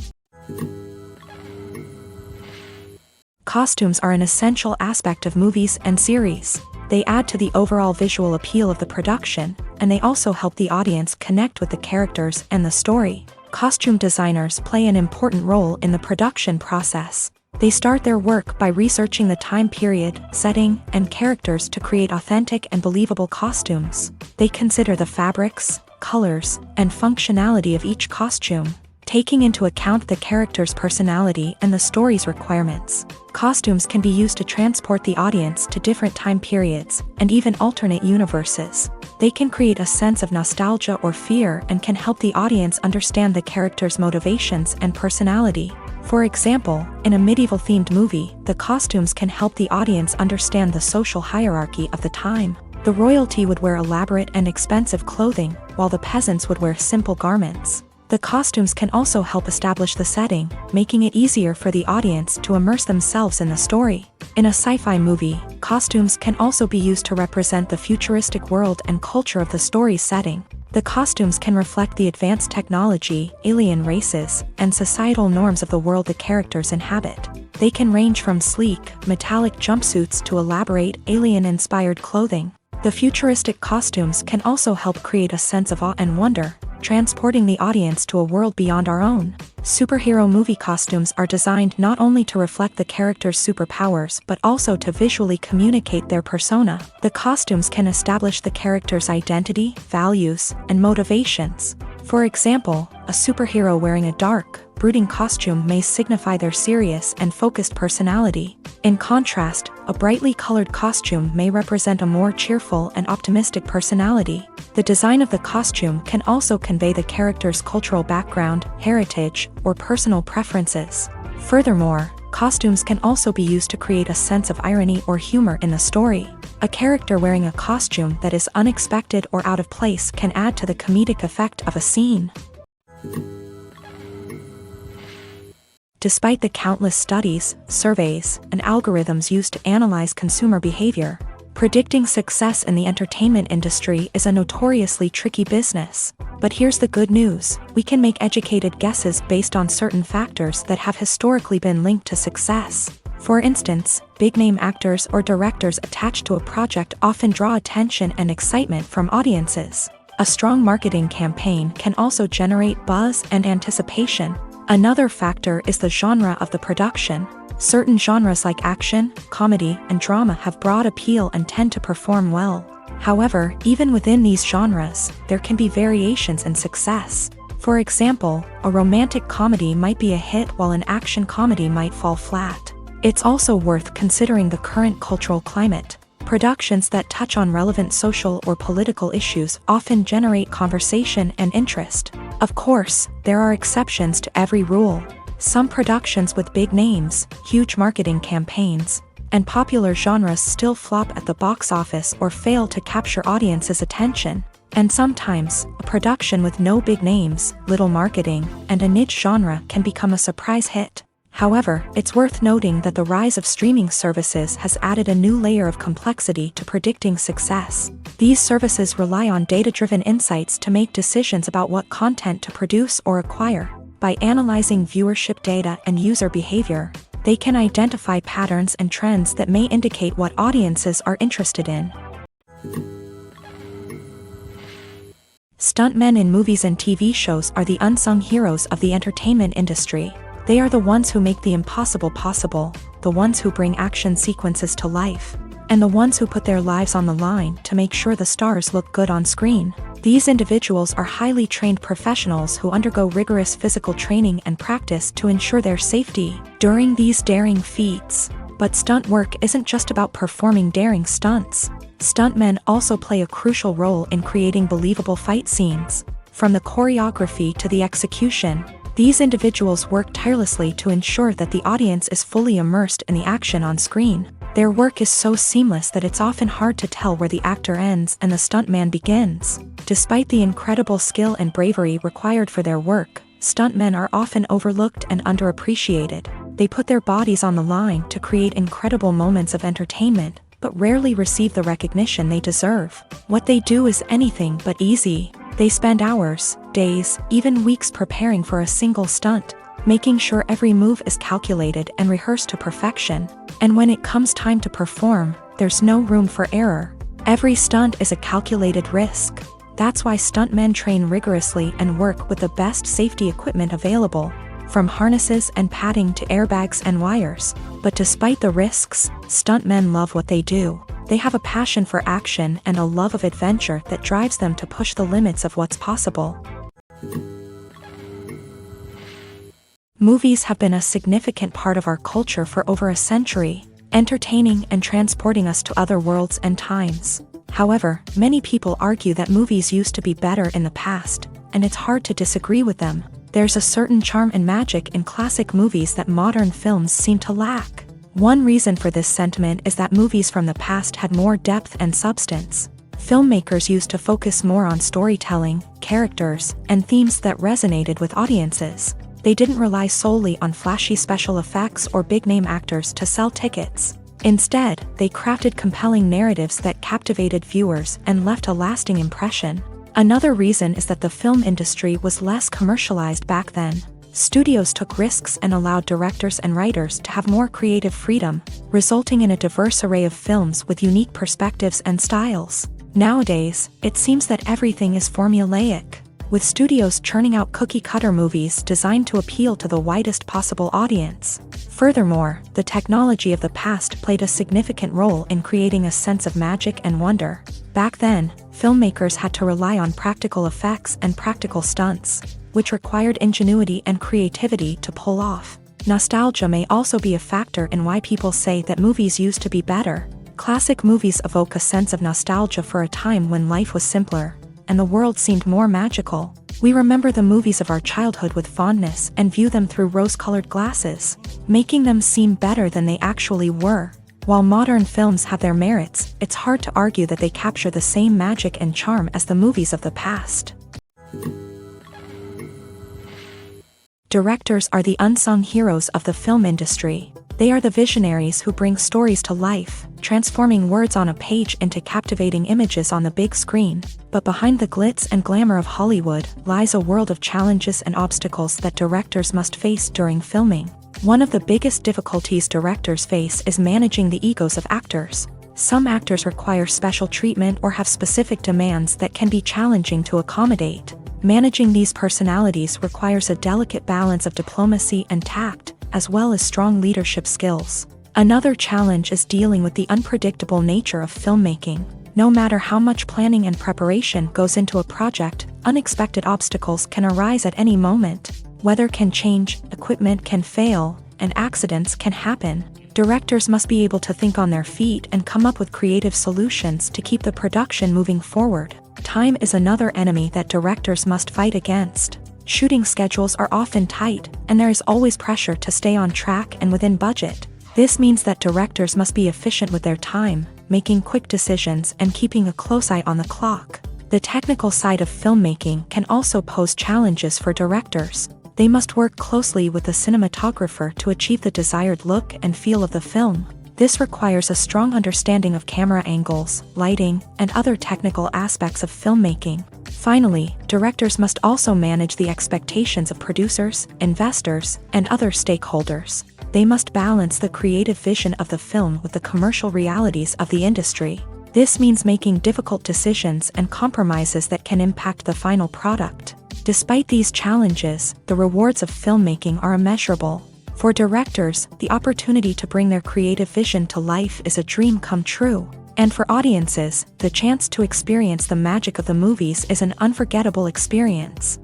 A: Costumes are an essential aspect of movies and series. They add to the overall visual appeal of the production, and they also help the audience connect with the characters and the story. Costume designers play an important role in the production process. They start their work by researching the time period, setting, and characters to create authentic and believable costumes. They consider the fabrics, colors, and functionality of each costume, taking into account the character's personality and the story's requirements. Costumes can be used to transport the audience to different time periods and even alternate universes. They can create a sense of nostalgia or fear and can help the audience understand the character's motivations and personality. For example, in a medieval-themed movie, the costumes can help the audience understand the social hierarchy of the time. The royalty would wear elaborate and expensive clothing, while the peasants would wear simple garments. The costumes can also help establish the setting, making it easier for the audience to immerse themselves in the story. In a sci-fi movie, costumes can also be used to represent the futuristic world and culture of the story's setting. The costumes can reflect the advanced technology, alien races, and societal norms of the world the characters inhabit. They can range from sleek, metallic jumpsuits to elaborate, alien-inspired clothing. The futuristic costumes can also help create a sense of awe and wonder, transporting the audience to a world beyond our own. Superhero movie costumes are designed not only to reflect the character's superpowers but also to visually communicate their persona. The costumes can establish the character's identity, values, and motivations. For example, a superhero wearing a dark, brooding costume may signify their serious and focused personality. In contrast, a brightly colored costume may represent a more cheerful and optimistic personality. The design of the costume can also convey the character's cultural background, heritage, or personal preferences. Furthermore, costumes can also be used to create a sense of irony or humor in the story. A character wearing a costume that is unexpected or out of place can add to the comedic effect of a scene. Despite the countless studies, surveys, and algorithms used to analyze consumer behavior, predicting success in the entertainment industry is a notoriously tricky business. But here's the good news: we can make educated guesses based on certain factors that have historically been linked to success. For instance, big-name actors or directors attached to a project often draw attention and excitement from audiences. A strong marketing campaign can also generate buzz and anticipation. Another factor is the genre of the production. Certain genres like action, comedy, and drama have broad appeal and tend to perform well. However, even within these genres, there can be variations in success. For example, a romantic comedy might be a hit while an action comedy might fall flat. It's also worth considering the current cultural climate. Productions that touch on relevant social or political issues often generate conversation and interest. Of course, there are exceptions to every rule. Some productions with big names, huge marketing campaigns, and popular genres still flop at the box office or fail to capture audiences' attention. And sometimes, a production with no big names, little marketing, and a niche genre can become a surprise hit. However, it's worth noting that the rise of streaming services has added a new layer of complexity to predicting success. These services rely on data-driven insights to make decisions about what content to produce or acquire. By analyzing viewership data and user behavior, they can identify patterns and trends that may indicate what audiences are interested in. Stuntmen in movies and TV shows are the unsung heroes of the entertainment industry. They are the ones who make the impossible possible, the ones who bring action sequences to life, and the ones who put their lives on the line to make sure the stars look good on screen. These individuals are highly trained professionals who undergo rigorous physical training and practice to ensure their safety during these daring feats. But stunt work isn't just about performing daring stunts. Stuntmen also play a crucial role in creating believable fight scenes. From the choreography to the execution, these individuals work tirelessly to ensure that the audience is fully immersed in the action on screen. Their work is so seamless that it's often hard to tell where the actor ends and the stuntman begins. Despite the incredible skill and bravery required for their work, stuntmen are often overlooked and underappreciated. They put their bodies on the line to create incredible moments of entertainment, but rarely receive the recognition they deserve. What they do is anything but easy. They spend hours, days, even weeks preparing for a single stunt, making sure every move is calculated and rehearsed to perfection. And when it comes time to perform, there's no room for error. Every stunt is a calculated risk. That's why stuntmen train rigorously and work with the best safety equipment available, from harnesses and padding to airbags and wires. But despite the risks, stuntmen love what they do. They have a passion for action and a love of adventure that drives them to push the limits of what's possible. Movies have been a significant part of our culture for over a century, entertaining and transporting us to other worlds and times. However, many people argue that movies used to be better in the past, and it's hard to disagree with them. There's a certain charm and magic in classic movies that modern films seem to lack. One reason for this sentiment is that movies from the past had more depth and substance. Filmmakers used to focus more on storytelling, characters, and themes that resonated with audiences. They didn't rely solely on flashy special effects or big-name actors to sell tickets. Instead, they crafted compelling narratives that captivated viewers and left a lasting impression. Another reason is that the film industry was less commercialized back then. Studios took risks and allowed directors and writers to have more creative freedom, resulting in a diverse array of films with unique perspectives and styles. Nowadays, it seems that everything is formulaic, with studios churning out cookie-cutter movies designed to appeal to the widest possible audience. Furthermore, the technology of the past played a significant role in creating a sense of magic and wonder. Back then, filmmakers had to rely on practical effects and practical stunts, which required ingenuity and creativity to pull off. Nostalgia may also be a factor in why people say that movies used to be better. Classic movies evoke a sense of nostalgia for a time when life was simpler, and the world seemed more magical. We remember the movies of our childhood with fondness and view them through rose-colored glasses, making them seem better than they actually were. While modern films have their merits, it's hard to argue that they capture the same magic and charm as the movies of the past. Directors are the unsung heroes of the film industry. They are the visionaries who bring stories to life, transforming words on a page into captivating images on the big screen. But behind the glitz and glamour of Hollywood lies a world of challenges and obstacles that directors must face during filming. One of the biggest difficulties directors face is managing the egos of actors. Some actors require special treatment or have specific demands that can be challenging to accommodate. Managing these personalities requires a delicate balance of diplomacy and tact, as well as strong leadership skills. Another challenge is dealing with the unpredictable nature of filmmaking. No matter how much planning and preparation goes into a project, unexpected obstacles can arise at any moment. Weather can change, equipment can fail, and accidents can happen. Directors must be able to think on their feet and come up with creative solutions to keep the production moving forward. Time is another enemy that directors must fight against. Shooting schedules are often tight, and there is always pressure to stay on track and within budget. This means that directors must be efficient with their time, making quick decisions and keeping a close eye on the clock. The technical side of filmmaking can also pose challenges for directors. They must work closely with the cinematographer to achieve the desired look and feel of the film. This requires a strong understanding of camera angles, lighting, and other technical aspects of filmmaking. Finally, directors must also manage the expectations of producers, investors, and other stakeholders. They must balance the creative vision of the film with the commercial realities of the industry. This means making difficult decisions and compromises that can impact the final product. Despite these challenges, the rewards of filmmaking are immeasurable. For directors, the opportunity to bring their creative vision to life is a dream come true. And for audiences, the chance to experience the magic of the movies is an unforgettable experience.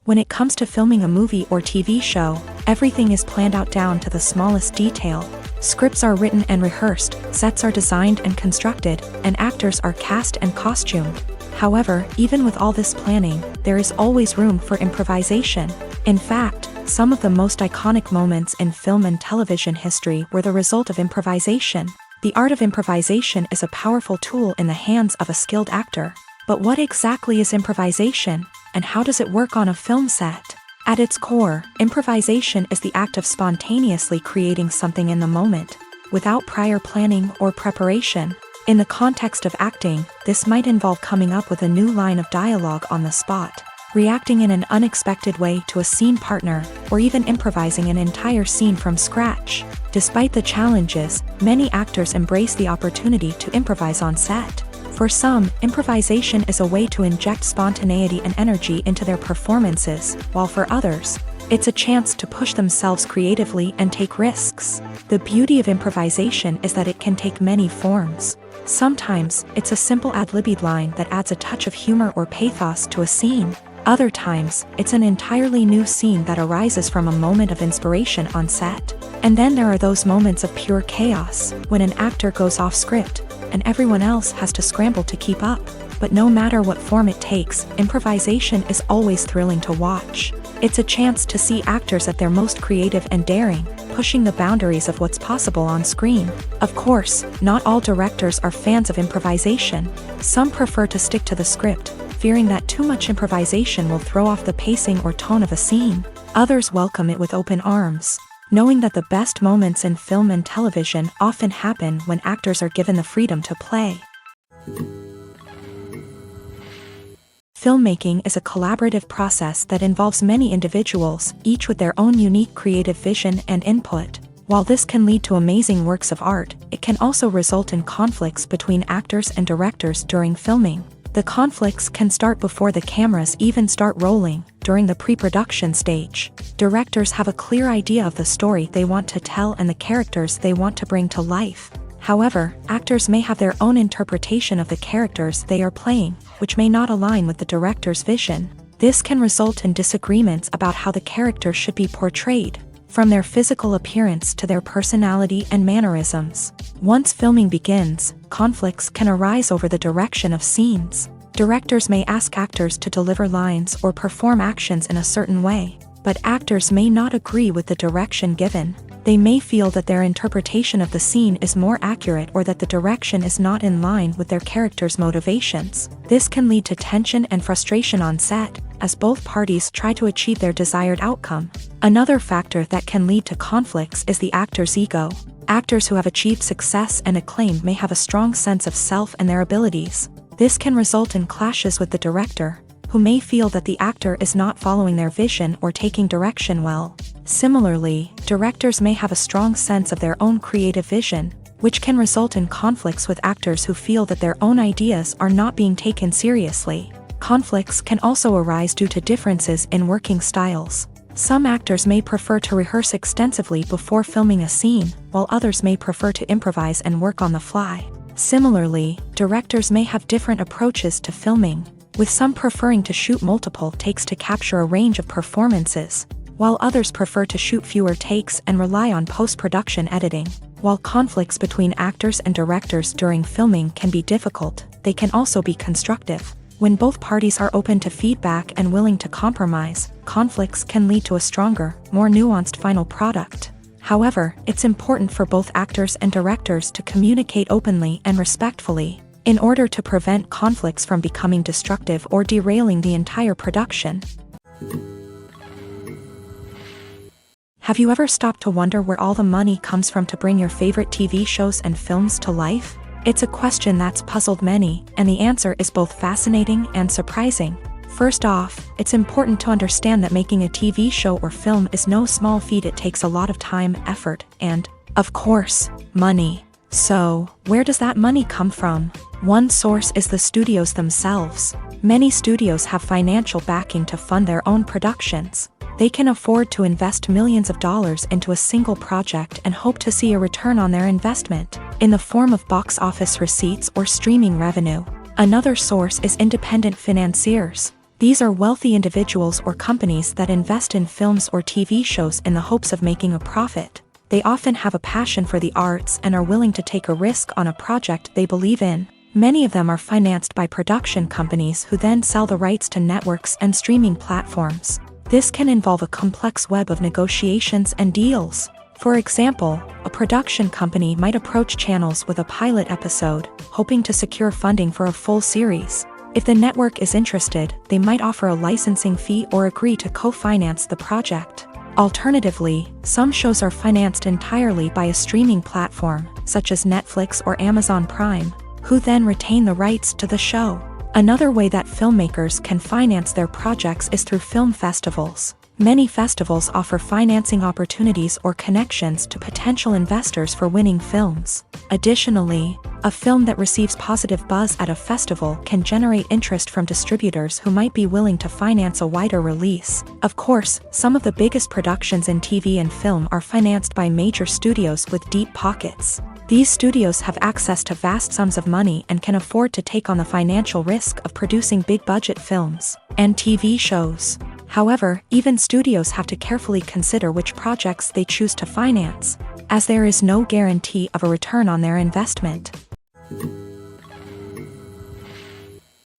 A: When it comes to filming a movie or TV show, everything is planned out down to the smallest detail. Scripts are written and rehearsed, sets are designed and constructed, and actors are cast and costumed. However, even with all this planning, there is always room for improvisation. In fact, some of the most iconic moments in film and television history were the result of improvisation. The art of improvisation is a powerful tool in the hands of a skilled actor. But what exactly is improvisation, and how does it work on a film set? At its core, improvisation is the act of spontaneously creating something in the moment, without prior planning or preparation. In the context of acting, this might involve coming up with a new line of dialogue on the spot, reacting in an unexpected way to a scene partner, or even improvising an entire scene from scratch. Despite the challenges, many actors embrace the opportunity to improvise on set. For some, improvisation is a way to inject spontaneity and energy into their performances, while for others, it's a chance to push themselves creatively and take risks. The beauty of improvisation is that it can take many forms. Sometimes, it's a simple ad-libbed line that adds a touch of humor or pathos to a scene. Other times, it's an entirely new scene that arises from a moment of inspiration on set. And then there are those moments of pure chaos, when an actor goes off script, and everyone else has to scramble to keep up. But no matter what form it takes, improvisation is always thrilling to watch. It's a chance to see actors at their most creative and daring, pushing the boundaries of what's possible on screen. Of course, not all directors are fans of improvisation. Some prefer to stick to the script, fearing that too much improvisation will throw off the pacing or tone of a scene. Others welcome it with open arms, knowing that the best moments in film and television often happen when actors are given the freedom to play. Filmmaking is a collaborative process that involves many individuals, each with their own unique creative vision and input. While this can lead to amazing works of art, it can also result in conflicts between actors and directors during filming. The conflicts can start before the cameras even start rolling, during the pre-production stage. Directors have a clear idea of the story they want to tell and the characters they want to bring to life. However, actors may have their own interpretation of the characters they are playing, which may not align with the director's vision. This can result in disagreements about how the character should be portrayed, from their physical appearance to their personality and mannerisms. Once filming begins, conflicts can arise over the direction of scenes. Directors may ask actors to deliver lines or perform actions in a certain way, but actors may not agree with the direction given. They may feel that their interpretation of the scene is more accurate or that the direction is not in line with their character's motivations. This can lead to tension and frustration on set, as both parties try to achieve their desired outcome. Another factor that can lead to conflicts is the actor's ego. Actors who have achieved success and acclaim may have a strong sense of self and their abilities. This can result in clashes with the director, who may feel that the actor is not following their vision or taking direction well. Similarly, directors may have a strong sense of their own creative vision, which can result in conflicts with actors who feel that their own ideas are not being taken seriously. Conflicts can also arise due to differences in working styles. Some actors may prefer to rehearse extensively before filming a scene, while others may prefer to improvise and work on the fly. Similarly, directors may have different approaches to filming, with some preferring to shoot multiple takes to capture a range of performances, while others prefer to shoot fewer takes and rely on post-production editing. While conflicts between actors and directors during filming can be difficult, they can also be constructive. When both parties are open to feedback and willing to compromise, conflicts can lead to a stronger, more nuanced final product. However, it's important for both actors and directors to communicate openly and respectfully, in order to prevent conflicts from becoming destructive or derailing the entire production. Have you ever stopped to wonder where all the money comes from to bring your favorite TV shows and films to life? It's a question that's puzzled many, and the answer is both fascinating and surprising. First off, it's important to understand that making a TV show or film is no small feat. It takes a lot of time, effort, and, of course, money. So, where does that money come from? One source is the studios themselves. Many studios have financial backing to fund their own productions. They can afford to invest millions of dollars into a single project and hope to see a return on their investment, in the form of box office receipts or streaming revenue. Another source is independent financiers. These are wealthy individuals or companies that invest in films or TV shows in the hopes of making a profit. They often have a passion for the arts and are willing to take a risk on a project they believe in. Many of them are financed by production companies who then sell the rights to networks and streaming platforms. This can involve a complex web of negotiations and deals. For example, a production company might approach channels with a pilot episode, hoping to secure funding for a full series. If the network is interested, they might offer a licensing fee or agree to co-finance the project. Alternatively, some shows are financed entirely by a streaming platform, such as Netflix or Amazon Prime, who then retain the rights to the show. Another way that filmmakers can finance their projects is through film festivals. Many festivals offer financing opportunities or connections to potential investors for winning films. Additionally, a film that receives positive buzz at a festival can generate interest from distributors who might be willing to finance a wider release. Of course, some of the biggest productions in TV and film are financed by major studios with deep pockets. These studios have access to vast sums of money and can afford to take on the financial risk of producing big-budget films and TV shows. However, even studios have to carefully consider which projects they choose to finance, as there is no guarantee of a return on their investment.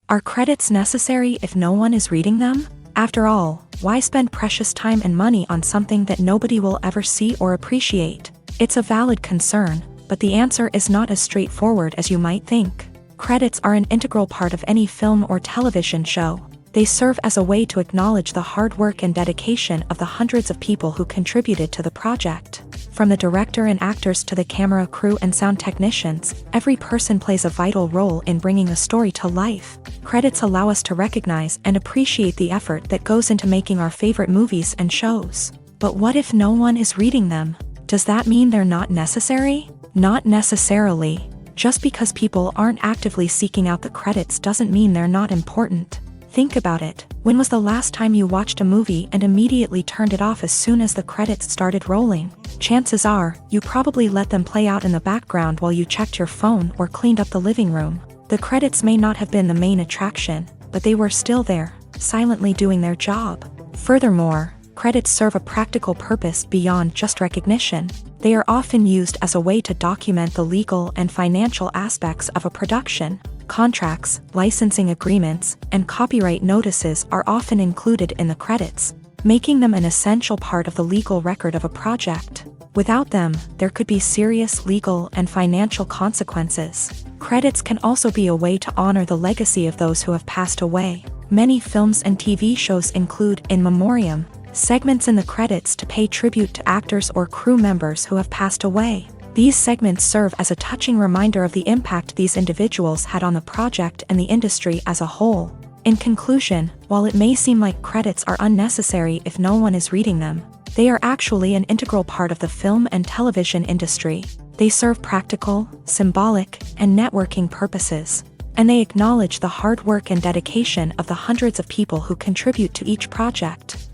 A: Are credits necessary if no one is reading them? After all, why spend precious time and money on something that nobody will ever see or appreciate? It's a valid concern, but the answer is not as straightforward as you might think. Credits are an integral part of any film or television show. They serve as a way to acknowledge the hard work and dedication of the hundreds of people who contributed to the project. From the director and actors to the camera crew and sound technicians, every person plays a vital role in bringing a story to life. Credits allow us to recognize and appreciate the effort that goes into making our favorite movies and shows. But what if no one is reading them? Does that mean they're not necessary? Not necessarily. Just because people aren't actively seeking out the credits doesn't mean they're not important. Think about it. When was the last time you watched a movie and immediately turned it off as soon as the credits started rolling? Chances are, you probably let them play out in the background while you checked your phone or cleaned up the living room. The credits may not have been the main attraction, but they were still there, silently doing their job. Furthermore, credits serve a practical purpose beyond just recognition. They are often used as a way to document the legal and financial aspects of a production. Contracts, licensing agreements, and copyright notices are often included in the credits, making them an essential part of the legal record of a project. Without them, there could be serious legal and financial consequences. Credits can also be a way to honor the legacy of those who have passed away. Many films and TV shows include in memoriam segments in the credits to pay tribute to actors or crew members who have passed away. These segments serve as a touching reminder of the impact these individuals had on the project and the industry as a whole. In conclusion, while it may seem like credits are unnecessary if no one is reading them, they are actually an integral part of the film and television industry. They serve practical, symbolic, and networking purposes, and they acknowledge the hard work and dedication of the hundreds of people who contribute to each project.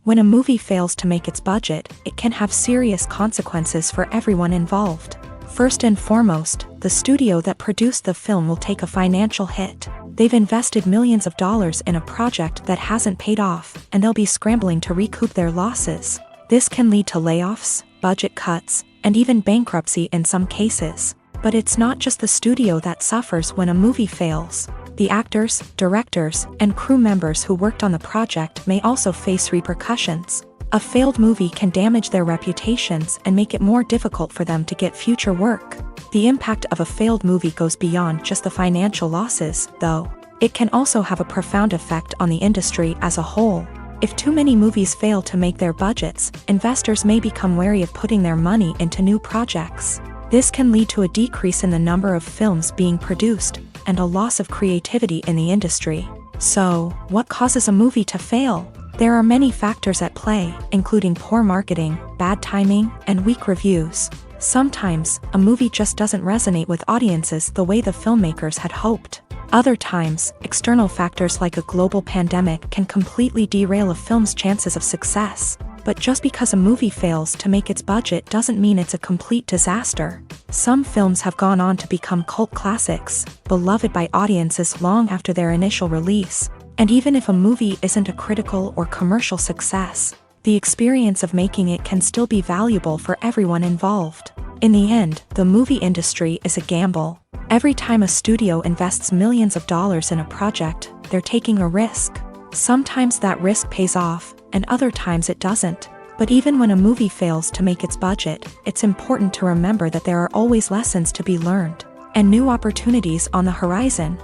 A: When a movie fails to make its budget, it can have serious consequences for everyone involved. First and foremost, the studio that produced the film will take a financial hit. They've invested millions of dollars in a project that hasn't paid off, and they'll be scrambling to recoup their losses. This can lead to layoffs, budget cuts, and even bankruptcy in some cases. But it's not just the studio that suffers when a movie fails. The actors, directors, and crew members who worked on the project may also face repercussions. A failed movie can damage their reputations and make it more difficult for them to get future work. The impact of a failed movie goes beyond just the financial losses, though. It can also have a profound effect on the industry as a whole. If too many movies fail to make their budgets, investors may become wary of putting their money into new projects. This can lead to a decrease in the number of films being produced, and a loss of creativity in the industry. So, what causes a movie to fail? There are many factors at play, including poor marketing, bad timing, and weak reviews. Sometimes, a movie just doesn't resonate with audiences the way the filmmakers had hoped. Other times, external factors like a global pandemic can completely derail a film's chances of success. But just because a movie fails to make its budget doesn't mean it's a complete disaster. Some films have gone on to become cult classics, beloved by audiences long after their initial release. And even if a movie isn't a critical or commercial success, the experience of making it can still be valuable for everyone involved. In the end, the movie industry is a gamble. Every time a studio invests millions of dollars in a project, they're taking a risk. Sometimes that risk pays off, and other times it doesn't. But even when a movie fails to make its budget, it's important to remember that there are always lessons to be learned, and new opportunities on the horizon.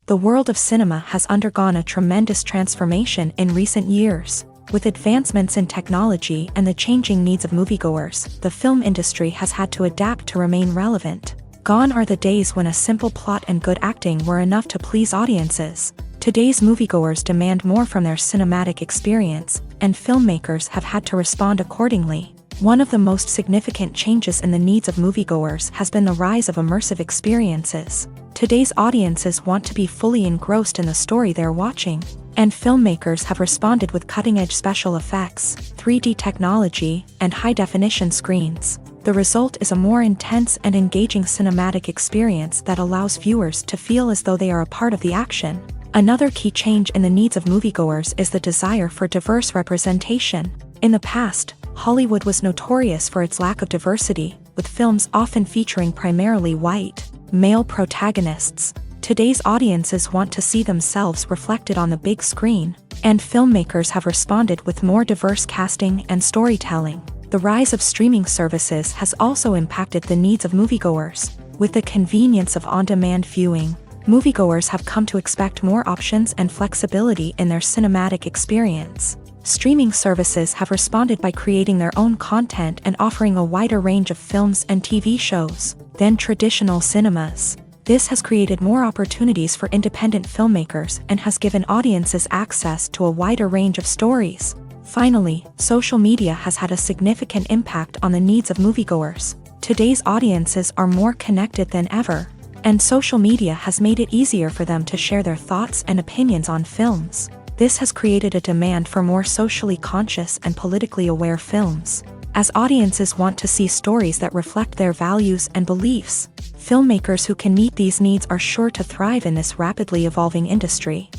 A: The world of cinema has undergone a tremendous transformation in recent years. With advancements in technology and the changing needs of moviegoers, the film industry has had to adapt to remain relevant. Gone are the days when a simple plot and good acting were enough to please audiences. Today's moviegoers demand more from their cinematic experience, and filmmakers have had to respond accordingly. One of the most significant changes in the needs of moviegoers has been the rise of immersive experiences. Today's audiences want to be fully engrossed in the story they're watching, and filmmakers have responded with cutting-edge special effects, 3D technology, and high-definition screens. The result is a more intense and engaging cinematic experience that allows viewers to feel as though they are a part of the action. Another key change in the needs of moviegoers is the desire for diverse representation. In the past, Hollywood was notorious for its lack of diversity, with films often featuring primarily white, male protagonists. Today's audiences want to see themselves reflected on the big screen, and filmmakers have responded with more diverse casting and storytelling. The rise of streaming services has also impacted the needs of moviegoers. With the convenience of on-demand viewing, moviegoers have come to expect more options and flexibility in their cinematic experience. Streaming services have responded by creating their own content and offering a wider range of films and TV shows than traditional cinemas. This has created more opportunities for independent filmmakers and has given audiences access to a wider range of stories. Finally, social media has had a significant impact on the needs of moviegoers. Today's audiences are more connected than ever, and social media has made it easier for them to share their thoughts and opinions on films. This has created a demand for more socially conscious and politically aware films. As audiences want to see stories that reflect their values and beliefs, filmmakers who can meet these needs are sure to thrive in this rapidly evolving industry.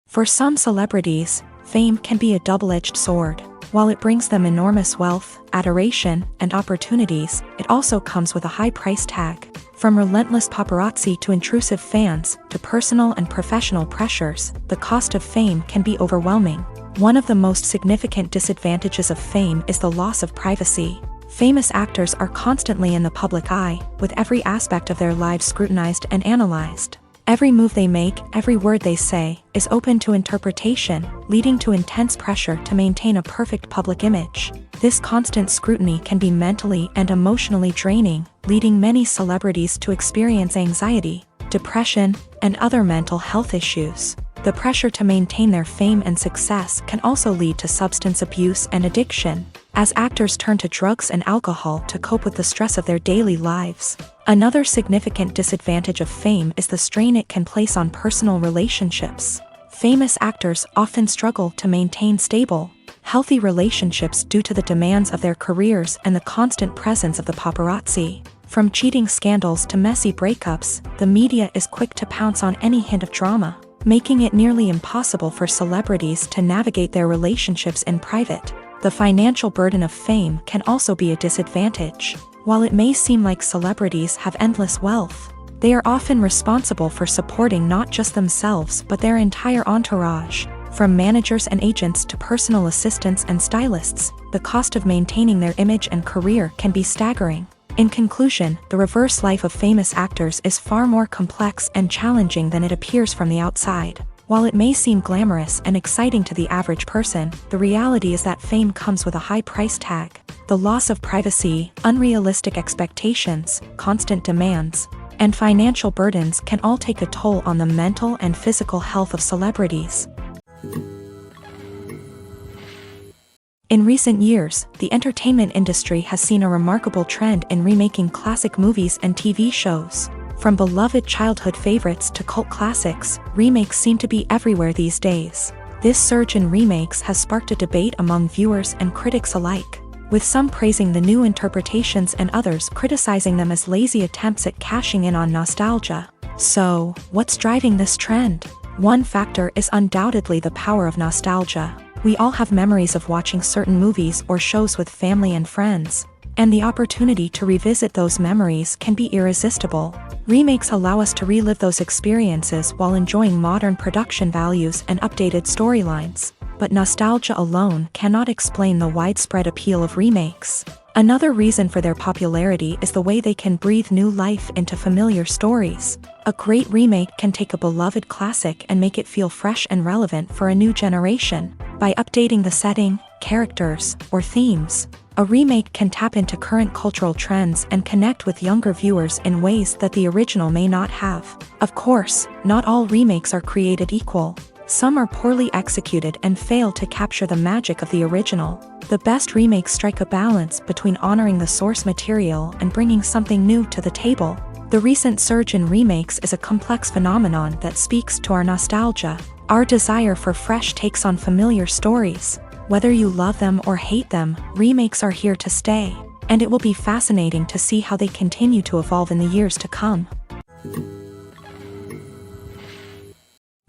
A: For some celebrities, fame can be a double-edged sword. While it brings them enormous wealth, adoration, and opportunities, it also comes with a high price tag. From relentless paparazzi to intrusive fans, to personal and professional pressures, the cost of fame can be overwhelming. One of the most significant disadvantages of fame is the loss of privacy. Famous actors are constantly in the public eye, with every aspect of their lives scrutinized and analyzed. Every move they make, every word they say, is open to interpretation, leading to intense pressure to maintain a perfect public image. This constant scrutiny can be mentally and emotionally draining, leading many celebrities to experience anxiety, depression, and other mental health issues. The pressure to maintain their fame and success can also lead to substance abuse and addiction, as actors turn to drugs and alcohol to cope with the stress of their daily lives. Another significant disadvantage of fame is the strain it can place on personal relationships. Famous actors often struggle to maintain stable, healthy relationships due to the demands of their careers and the constant presence of the paparazzi. From cheating scandals to messy breakups, the media is quick to pounce on any hint of drama, making it nearly impossible for celebrities to navigate their relationships in private. The financial burden of fame can also be a disadvantage. While it may seem like celebrities have endless wealth, they are often responsible for supporting not just themselves but their entire entourage. From managers and agents to personal assistants and stylists, the cost of maintaining their image and career can be staggering. In conclusion, the reverse life of famous actors is far more complex and challenging than it appears from the outside. While it may seem glamorous and exciting to the average person, the reality is that fame comes with a high price tag. The loss of privacy, unrealistic expectations, constant demands, and financial burdens can all take a toll on the mental and physical health of celebrities. In recent years, the entertainment industry has seen a remarkable trend in remaking classic movies and TV shows. From beloved childhood favorites to cult classics, remakes seem to be everywhere these days. This surge in remakes has sparked a debate among viewers and critics alike, with some praising the new interpretations and others criticizing them as lazy attempts at cashing in on nostalgia. So, what's driving this trend? One factor is undoubtedly the power of nostalgia. We all have memories of watching certain movies or shows with family and friends, and the opportunity to revisit those memories can be irresistible. Remakes allow us to relive those experiences while enjoying modern production values and updated storylines. But nostalgia alone cannot explain the widespread appeal of remakes. Another reason for their popularity is the way they can breathe new life into familiar stories. A great remake can take a beloved classic and make it feel fresh and relevant for a new generation. By updating the setting, characters, or themes, a remake can tap into current cultural trends and connect with younger viewers in ways that the original may not have. Of course, not all remakes are created equal. Some are poorly executed and fail to capture the magic of the original. The best remakes strike a balance between honoring the source material and bringing something new to the table. The recent surge in remakes is a complex phenomenon that speaks to our nostalgia, our desire for fresh takes on familiar stories. Whether you love them or hate them, remakes are here to stay, and it will be fascinating to see how they continue to evolve in the years to come.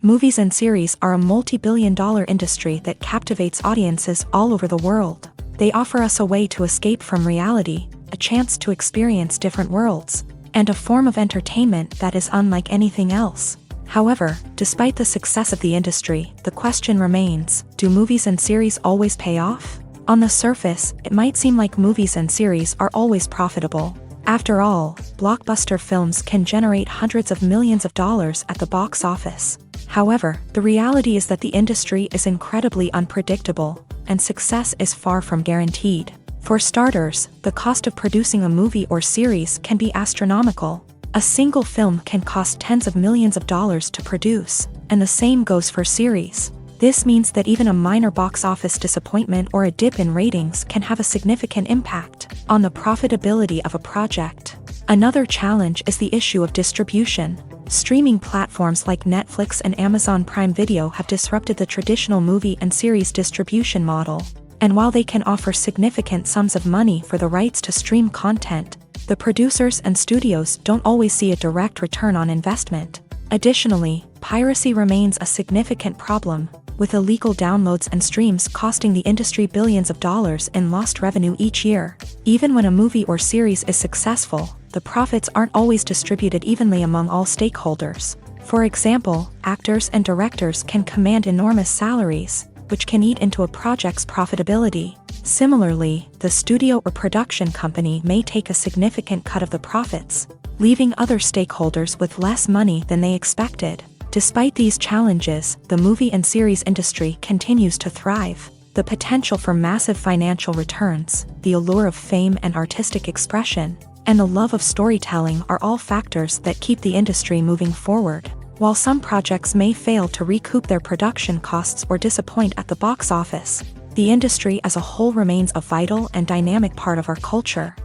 A: Movies and series are a multi-billion-dollar industry that captivates audiences all over the world. They offer us a way to escape from reality, a chance to experience different worlds, and a form of entertainment that is unlike anything else. However, despite the success of the industry, the question remains, do movies and series always pay off? On the surface, it might seem like movies and series are always profitable. After all, blockbuster films can generate hundreds of millions of dollars at the box office. However, the reality is that the industry is incredibly unpredictable, and success is far from guaranteed. For starters, the cost of producing a movie or series can be astronomical. A single film can cost tens of millions of dollars to produce, and the same goes for series. This means that even a minor box office disappointment or a dip in ratings can have a significant impact on the profitability of a project. Another challenge is the issue of distribution. Streaming platforms like Netflix and Amazon Prime Video have disrupted the traditional movie and series distribution model. And while they can offer significant sums of money for the rights to stream content, the producers and studios don't always see a direct return on investment. Additionally, piracy remains a significant problem, with illegal downloads and streams costing the industry billions of dollars in lost revenue each year. Even when a movie or series is successful, the profits aren't always distributed evenly among all stakeholders. For example, actors and directors can command enormous salaries, which can eat into a project's profitability. Similarly, the studio or production company may take a significant cut of the profits, leaving other stakeholders with less money than they expected. Despite these challenges, the movie and series industry continues to thrive. The potential for massive financial returns, the allure of fame and artistic expression, and the love of storytelling are all factors that keep the industry moving forward. While some projects may fail to recoup their production costs or disappoint at the box office, the industry as a whole remains a vital and dynamic part of our culture.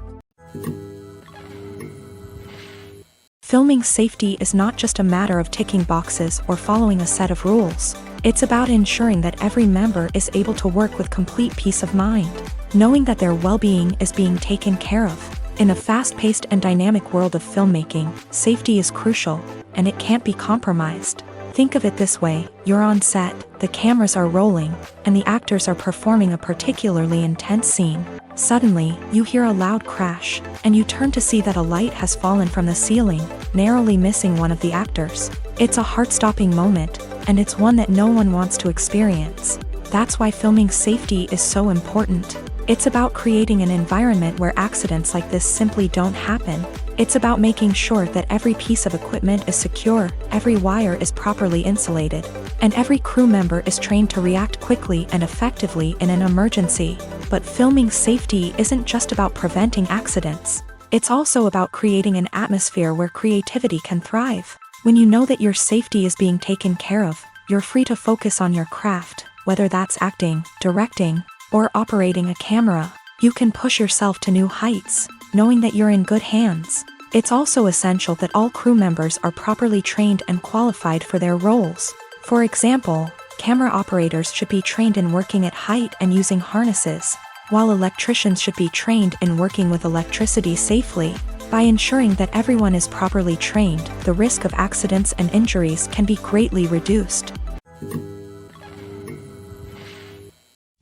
A: Filming safety is not just a matter of ticking boxes or following a set of rules. It's about ensuring that every member is able to work with complete peace of mind, knowing that their well-being is being taken care of. In a fast-paced and dynamic world of filmmaking, safety is crucial, and it can't be compromised. Think of it this way: you're on set, the cameras are rolling, and the actors are performing a particularly intense scene. Suddenly, you hear a loud crash, and you turn to see that a light has fallen from the ceiling, narrowly missing one of the actors. It's a heart-stopping moment, and it's one that no one wants to experience. That's why filming safety is so important. It's about creating an environment where accidents like this simply don't happen. It's about making sure that every piece of equipment is secure, every wire is properly insulated, and every crew member is trained to react quickly and effectively in an emergency. But filming safety isn't just about preventing accidents. It's also about creating an atmosphere where creativity can thrive. When you know that your safety is being taken care of, you're free to focus on your craft, whether that's acting, directing, or operating a camera. You can push yourself to new heights, knowing that you're in good hands. It's also essential that all crew members are properly trained and qualified for their roles. For example, camera operators should be trained in working at height and using harnesses, while electricians should be trained in working with electricity safely. By ensuring that everyone is properly trained, the risk of accidents and injuries can be greatly reduced.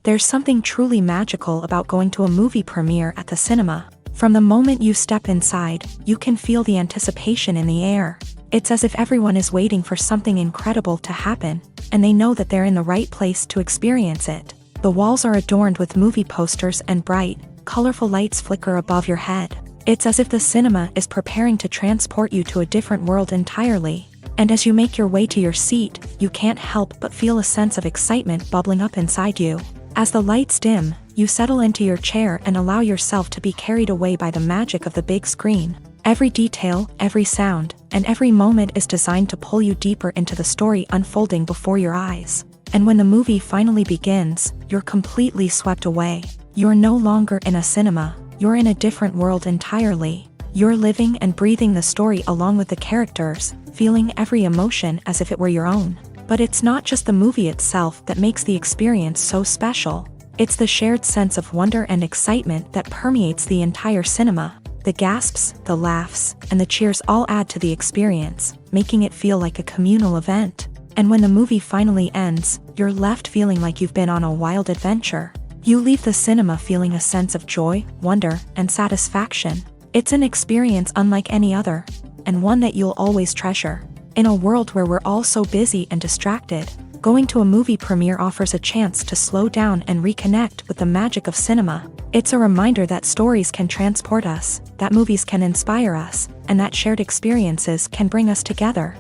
A: There's something truly magical about going to a movie premiere at the cinema. From the moment you step inside, you can feel the anticipation in the air. It's as if everyone is waiting for something incredible to happen, and they know that they're in the right place to experience it. The walls are adorned with movie posters and bright, Colorful lights flicker above your head. It's as if the cinema is preparing to transport you to a different world entirely. And as you make your way to your seat, you can't help but feel a sense of excitement bubbling up inside you. As the lights dim, you settle into your chair and allow yourself to be carried away by the magic of the big screen. Every detail, every sound, and every moment is designed to pull you deeper into the story unfolding before your eyes. And when the movie finally begins, you're completely swept away. You're no longer in a cinema, you're in a different world entirely. You're living and breathing the story along with the characters, feeling every emotion as if it were your own. But it's not just the movie itself that makes the experience so special. It's the shared sense of wonder and excitement that permeates the entire cinema. The gasps, the laughs, and the cheers all add to the experience, making it feel like a communal event. And when the movie finally ends, you're left feeling like you've been on a wild adventure. You leave the cinema feeling a sense of joy, wonder, and satisfaction. It's an experience unlike any other, and one that you'll always treasure. In a world where we're all so busy and distracted, going to a movie premiere offers a chance to slow down and reconnect with the magic of cinema. It's a reminder that stories can transport us, that movies can inspire us, and that shared experiences can bring us together.